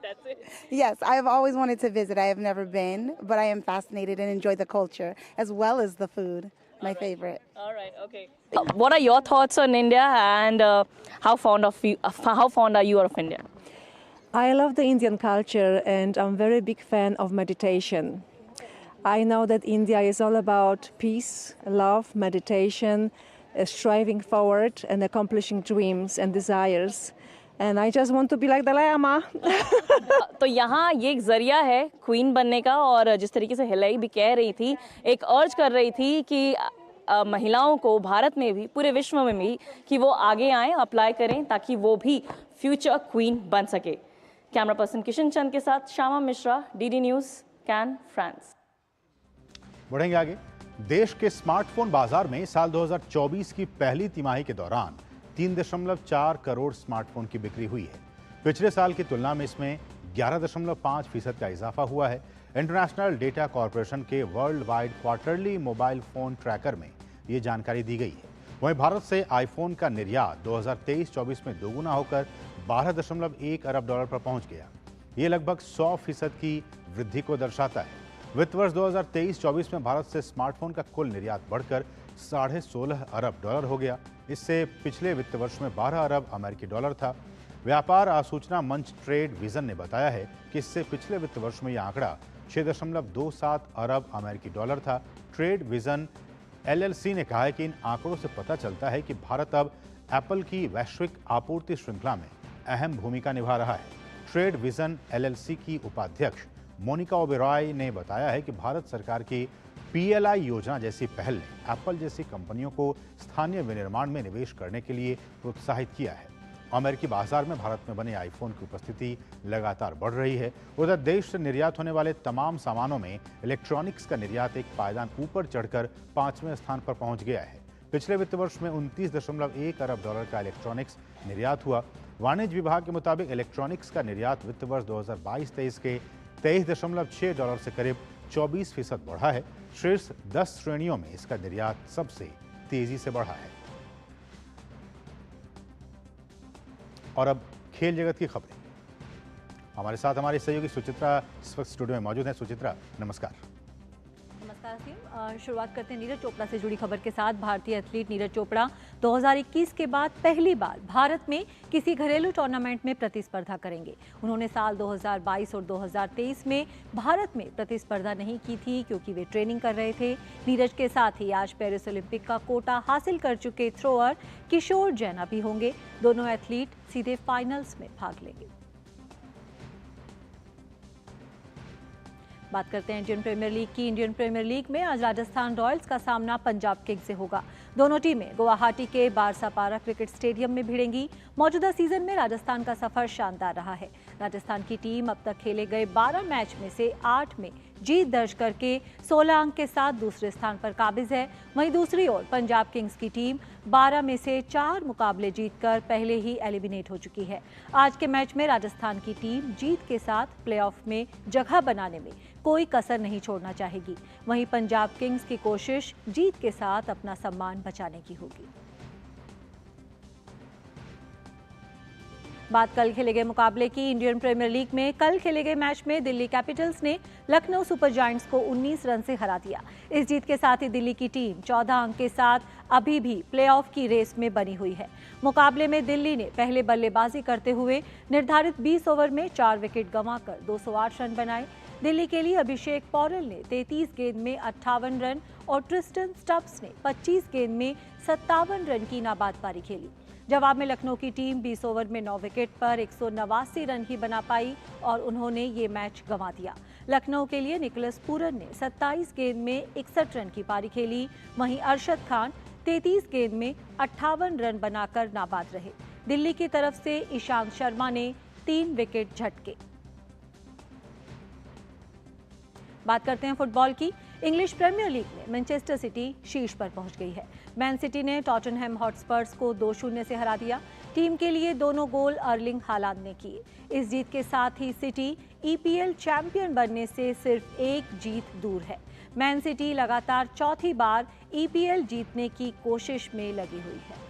That's it. Yes, I have always wanted to visit. I have never been, but I am fascinated and enjoy the culture as well as the food. My favorite. All right, okay. What are your thoughts on India and how fond are you of India? I love the Indian culture and I'm a very big fan of meditation. I know that India is all about peace, love, meditation, striving forward and accomplishing dreams and desires. And I just want to be like Dalai Lama. तो यहाँ ये एक जरिया है queen बनने का और जिस तरीके से हिलेई भी कह रही थी, एक अर्ज कर रही थी कि महिलाओं को भारत में भी, पूरे विश्व में भी, कि वो आगे आएं, अप्लाई करें ताकि वो भी फ्यूचर क्वीन बन सके। कैमरा पर्सन किशन चंद के साथ Shyama Mishra, DD news, can, France. बढ़ेंगे आगे। देश के स्मार्टफोन बाजार में साल 2024 की पहली तिमाही के दौरान 3.4 करोड़ स्मार्टफोन की बिक्री हुई है। पिछले साल की तुलना में इसमें 11.5% का इजाफा हुआ है। इंटरनेशनल डेटा कॉरपोरेशन के world wide quarterly mobile phone tracker में ये जानकारी दी गई है। वहीं भारत से आईफोन का निर्यात 2023-24 में दोगुना होकर 12.1 अरब डॉलर पर पहुंच गया। ये लगभग 100% की वृद्धि को दर्शाता है। वित्त वर्ष 2023-24 में भारत से स्मार्टफोन का कुल निर्यात बढ़कर 16.5 अरब डॉलर हो गया। इससे पिछले वित्त वर्ष में 12 अरब अमेरिकी डॉलर था। व्यापार आसूचना मंच ट्रेड विजन ने बताया है कि इससे पिछले वित्त वर्ष में यह आंकड़ा 6.27 अरब अमेरिकी डॉलर था। ट्रेड विजन LLC ने कहा है कि इन आंकड़ों से पता चलता है कि भारत अब एप्पल की वैश्विक आपूर्ति श्रृंखला में अहम भूमिका निभा रहा है। ट्रेड विजन LLC की उपाध्यक्ष मोनिका ओबेरॉय ने बताया है कि भारत सरकार की PLI योजना जैसी पहल ने एप्पल जैसी कंपनियों को स्थानीय विनिर्माण में निवेश करने के लिए प्रोत्साहित किया है। अमेरिकी बाजार में भारत में बने आईफोन की उपस्थिति लगातार बढ़ रही है। उधर देश से निर्यात होने वाले तमाम सामानों में इलेक्ट्रॉनिक्स का निर्यात एक पायदान ऊपर चढ़कर 5वें स्थान पर पहुंच गया है। पिछले वित्त वर्ष में 29.1 अरब डॉलर का इलेक्ट्रॉनिक्स निर्यात हुआ। वाणिज्य विभाग के मुताबिक इलेक्ट्रॉनिक्स का निर्यात वित्त वर्ष 2022-23 के $23.6 से करीब 24% बढ़ा है। शीर्ष 10 श्रेणियों में इसका निर्यात सबसे तेजी से बढ़ा है। और अब खेल जगत की खबरें। हमारे साथ हमारे सहयोगी सुचित्रा इस वक्त स्टूडियो में मौजूद हैं। सुचित्रा, नमस्कार। नमस्कार सीम। शुरुआत करते हैं नीरज चोपड़ा से जुड़ी खबर के साथ। भारतीय एथलीट नीरज चोपड़ा 2021 के बाद पहली बार भारत में किसी घरेलू टूर्नामेंट में प्रतिस्पर्धा करेंगे। उन्होंने साल 2022 और 2023 में भारत में प्रतिस्पर्धा नहीं की थी क्योंकि वे ट्रेनिंग कर रहे थे। नीरज के साथ ही आज पेरिस ओलंपिक का कोटा हासिल कर चुके थ्रोअर किशोर जैना भी होंगे। दोनों एथलीट सीधे फाइनल्स में भाग लेंगे। बात करते हैं इंडियन प्रीमियर लीग की। इंडियन प्रीमियर लीग में आज राजस्थान रॉयल्स का सामना पंजाब किंग्स से होगा। दोनों टीमें गुवाहाटी के बारसापारा क्रिकेट स्टेडियम में भिड़ेंगी। मौजूदा सीजन में राजस्थान का सफर शानदार रहा है। राजस्थान की टीम अब तक खेले गए 12 मैच में से 8 में जीत दर्ज करके 16 अंक के साथ दूसरे स्थान पर काबिज है। वहीं दूसरी ओर पंजाब किंग्स की टीम 12 में से 4 मुकाबले जीतकर पहले ही एलिमिनेट हो चुकी है। आज के मैच में राजस्थान की टीम जीत के साथ प्लेऑफ में जगह बनाने में कोई कसर नहीं छोड़ना चाहेगी। वहीं पंजाब किंग्स की कोशिश जीत के साथ अपना सम्मान बचाने की होगी। बात कल खेले गए मुकाबले की। इंडियन प्रीमियर लीग में कल खेले गए मैच में दिल्ली कैपिटल्स ने लखनऊ सुपर जायंट्स को 19 रन से हरा दिया। इस जीत के साथ ही दिल्ली की टीम 14 अंक के साथ अभी भी प्लेऑफ की रेस में बनी हुई है। मुकाबले में दिल्ली ने पहले बल्लेबाजी करते हुए निर्धारित 20 ओवर में 4 विकेट गंवाकर 208 रन बनाए। दिल्ली के लिए अभिषेक पौरेल ने 33 गेंद में 58 रन और ट्रिस्टन स्टब्स ने 25 गेंद में 57 रन की नाबाद पारी खेली। जवाब में लखनऊ की टीम 20 ओवर में 9 विकेट पर 189 रन ही बना पाई और उन्होंने ये मैच गंवा दिया। लखनऊ के लिए निकोलस पूरन ने 27 गेंद में 61 रन की पारी खेली। वहीं अरशद खान 33 गेंद में 58 रन बनाकर नाबाद रहे। दिल्ली की तरफ से ईशांत शर्मा ने 3 विकेट झटके। बात करते हैं फुटबॉल की। इंग्लिश प्रीमियर लीग में मैनचेस्टर सिटी शीर्ष पर पहुंच गई है। मैन सिटी ने टॉटनहैम हॉटस्पर्स को 2-0 से हरा दिया। टीम के लिए दोनों गोल अर्लिंग हालांड ने किए। इस जीत के साथ ही सिटी ईपीएल चैंपियन बनने से सिर्फ एक जीत दूर है। मैन सिटी लगातार चौथी बार ईपीएल जीतने की कोशिश में लगी हुई है।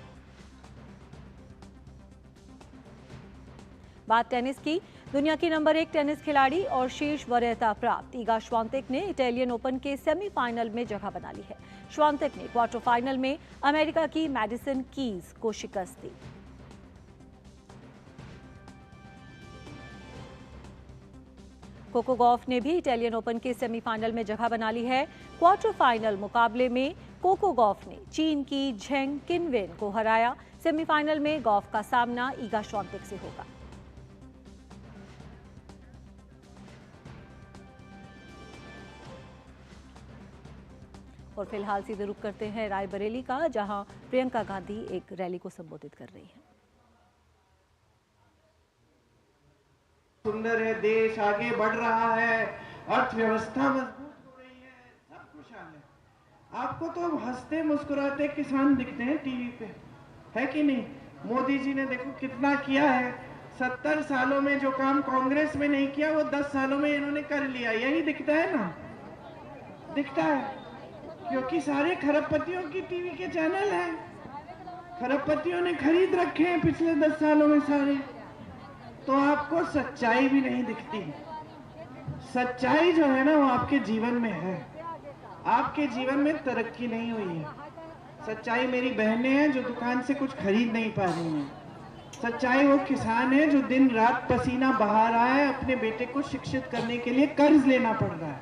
बात टेनिस की। दुनिया की नंबर 1 टेनिस खिलाड़ी और शीर्ष वरीयता प्राप्त इगा श्वांतेक ने इटालियन ओपन के सेमीफाइनल में जगह बना ली है। श्वांतेक ने क्वार्टर फाइनल में अमेरिका की मैडिसन कीज को शिकस्त दी। कोको गॉफ ने भी इटालियन ओपन के सेमीफाइनल में जगह बना ली है। क्वार्टर फाइनल मुकाबले में कोको गॉफ ने चीन की झेंग किनवेन को हराया। सेमीफाइनल में गॉफ का सामना इगा श्वांतेक से होगा। और फिलहाल सीधे रुख करते हैं रायबरेली का, जहां प्रियंका गांधी एक रैली को संबोधित कर रही हैं। सुंदर है, देश आगे बढ़ रहा है, अर्थव्यवस्था मजबूत हो रही है, सब खुशहाल है। आपको तो हंसते मुस्कुराते किसान दिखते हैं टीवी पे, है कि नहीं? मोदी जी ने देखो कितना किया है। 70 सालों में जो काम कांग्रेस में नहीं किया वो 10 सालों में इन्होंने कर लिया। यही दिखता है ना, दिखता है, क्योंकि सारे खरबपतियों की टीवी के चैनल हैं। खरबपतियों ने खरीद रखे हैं पिछले 10 सालों में सारे। तो आपको सच्चाई भी नहीं दिखती। सच्चाई जो है ना वो आपके जीवन में है। आपके जीवन में तरक्की नहीं हुई है। सच्चाई मेरी बहनें हैं जो दुकान से कुछ खरीद नहीं पा रही हैं। सच्चाई वो किसान है जो दिन रात पसीना बहा रहा है, अपने बेटे को शिक्षित करने के लिए कर्ज लेना पड़ रहा है।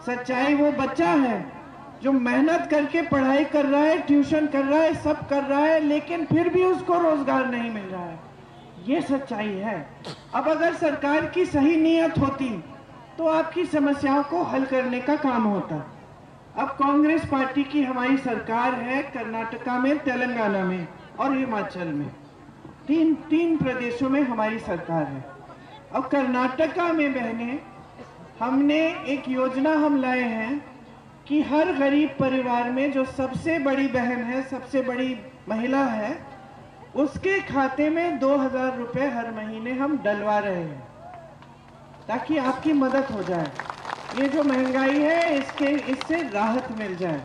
सच्चाई वो बच्चा है जो मेहनत करके पढ़ाई कर रहा है, ट्यूशन कर रहा है, सब कर रहा है, लेकिन फिर भी उसको रोजगार नहीं मिल रहा है। ये सच्चाई है। अब अगर सरकार की सही नीयत होती तो आपकी समस्याओं को हल करने का काम होता। अब कांग्रेस पार्टी की हमारी सरकार है कर्नाटका में, तेलंगाना में और हिमाचल में। तीन प्रदेशों में हमारी सरकार है। अब कर्नाटका में बहने, हमने एक योजना हम लाए हैं कि हर गरीब परिवार में जो सबसे बड़ी बहन है, सबसे बड़ी महिला है, उसके खाते में 2000 रुपए हर महीने हम डलवा रहे हैं ताकि आपकी मदद हो जाए। ये जो महंगाई है इससे राहत मिल जाए।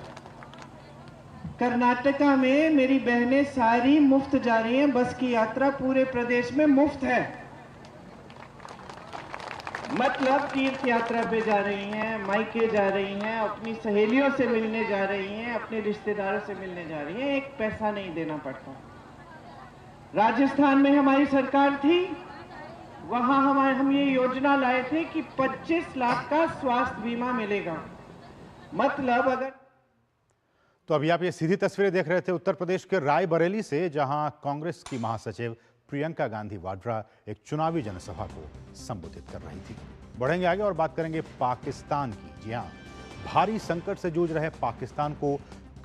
कर्नाटका में मेरी बहनें सारी मुफ्त जा रही हैं, बस की यात्रा पूरे प्रदेश में मुफ्त है। मतलब तीर्थ यात्रा पे जा रही हैं, मायके जा रही हैं, अपनी सहेलियों से मिलने जा रही हैं, अपने रिश्तेदारों से मिलने जा रही हैं, एक पैसा नहीं देना पड़ता। राजस्थान में हमारी सरकार थी, वहां हम ये योजना लाए थे कि 25 लाख का स्वास्थ्य बीमा मिलेगा। मतलब अगर तो अभी आप ये सीधी तस्वीरें देख रहे थे उत्तर प्रदेश के रायबरेली से, जहां कांग्रेस की महासचिव प्रियंका गांधी वाड्रा एक चुनावी जनसभा को संबोधित कर रही थी। बढ़ेंगे आगे और बात करेंगे पाकिस्तान की। जी हां, भारी संकट से जूझ रहे पाकिस्तान को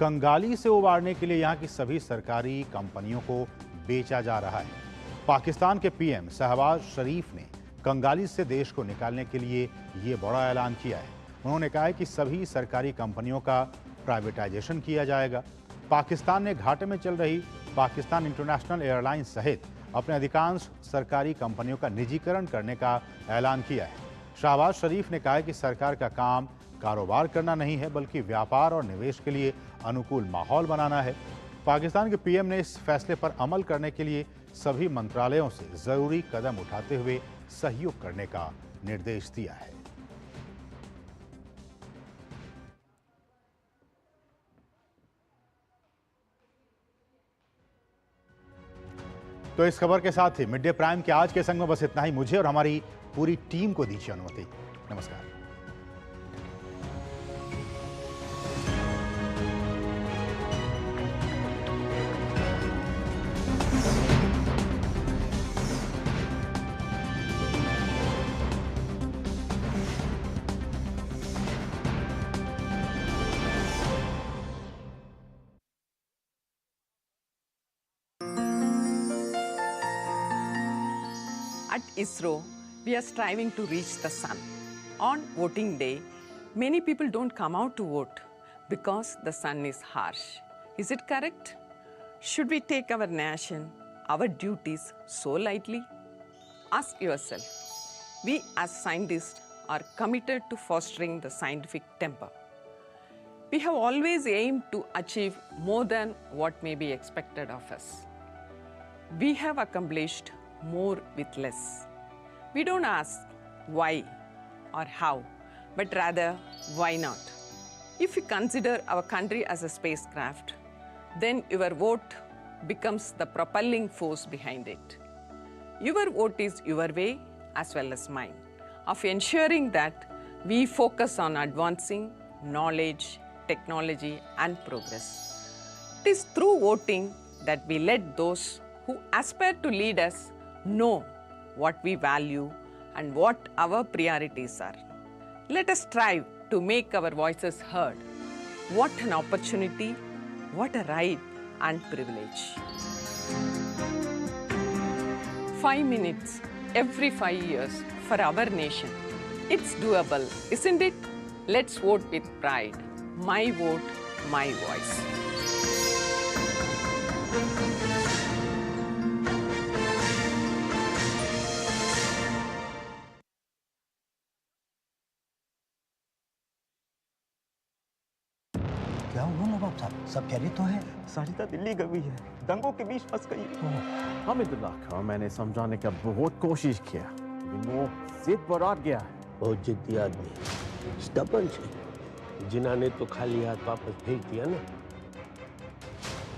कंगाली से उबारने के लिए यहां की सभी सरकारी कंपनियों को बेचा जा रहा है। पाकिस्तान के पीएम शहबाज शरीफ ने कंगाली से देश को निकालने के लिए ये बड़ा ऐलान किया है। उन्होंने कहा है कि सभी सरकारी कंपनियों का प्राइवेटाइजेशन किया जाएगा। पाकिस्तान ने घाटे में चल रही पाकिस्तान इंटरनेशनल एयरलाइंस सहित अपने अधिकांश सरकारी कंपनियों का निजीकरण करने का ऐलान किया है। शहबाज शरीफ ने कहा है कि सरकार का काम कारोबार करना नहीं है, बल्कि व्यापार और निवेश के लिए अनुकूल माहौल बनाना है। पाकिस्तान के पीएम ने इस फैसले पर अमल करने के लिए सभी मंत्रालयों से जरूरी कदम उठाते हुए सहयोग करने का निर्देश दिया है। तो इस खबर के साथ ही मिड डे प्राइम के आज के संग में बस इतना ही। मुझे और हमारी पूरी टीम को दीजिए अनुमति। नमस्कार। At ISRO, we are striving to reach the sun. On voting day, many people don't come out to vote because the sun is harsh. Is it correct? Should we take our nation, our duties so lightly? Ask yourself. We as scientists are committed to fostering the scientific temper. We have always aimed to achieve more than what may be expected of us. We have accomplished more with less. We don't ask why or how, but rather why not. If you consider our country as a spacecraft, then your vote becomes the propelling force behind it. Your vote is your way as well as mine of ensuring that we focus on advancing knowledge, technology and progress. It is through voting that we let those who aspire to lead us know what we value and what our priorities are. Let us strive to make our voices heard. What an opportunity, what a right and privilege. 5 minutes every 5 years for our nation. It's doable, isn't it? Let's vote with pride. My vote, my voice. क्या हुआ नवाब साहब, सब खैरियत तो है? साजिदा दिल्ली गई है, दंगों के बीच फंस गई है। हमिदुल्लाह को मैंने समझाने का बहुत कोशिश किया, लेकिन वो जिद पर अड़ गया है। बहुत जिद्दी आदमी है, स्टबर्न है। जिन्ना ने तो खाली हाथ वापस भेज दिया ना,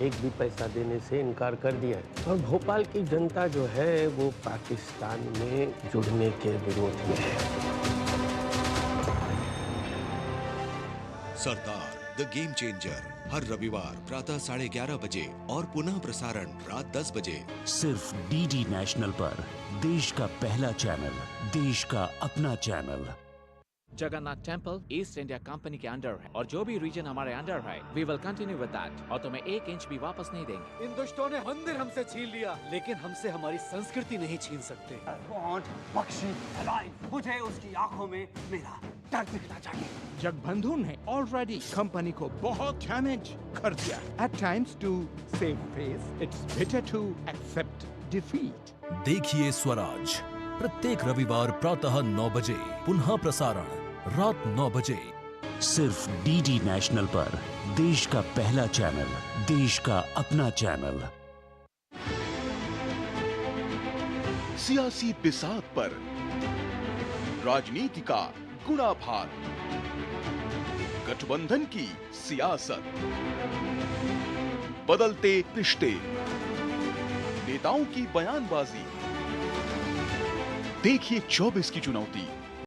एक भी पैसा देने से इनकार कर दिया है। और भोपाल की जनता जो है वो पाकिस्तान में जुड़ने के विरोध में है। सरदार द गेम चेंजर हर रविवार प्रातः 11:30 बजे और पुनः प्रसारण रात 10 बजे सिर्फ डीडी नेशनल पर। देश का पहला चैनल, देश का अपना channel. Jagannath temple East India Company के अंडर है और जो भी रीजन हमारे अंडर है we will continue with that और तुम्हें 1 इंच भी वापस नहीं देंगे। इन दुष्टों ने मंदिर हमसे छीन लिया, लेकिन हमसे हमारी संस्कृति नहीं छीन सकते। मुझे उसकी आंखों में मेरा डर दिखना चाहिए। जगबंधु ने ऑलरेडी कंपनी को बहुत डैमेज कर दिया। At times to save face, it's better to accept defeat. देखिए स्वराज प्रत्येक रविवार प्रातः 9 बजे, पुनः प्रसारण रात 9 बजे, सिर्फ डीडी नेशनल पर। देश का पहला चैनल, देश का अपना चैनल। सियासी बिसात पर राजनीति का गुणाभार, गठबंधन की सियासत, बदलते रिश्ते, नेताओं की बयानबाजी। देखिए 24 की चुनौती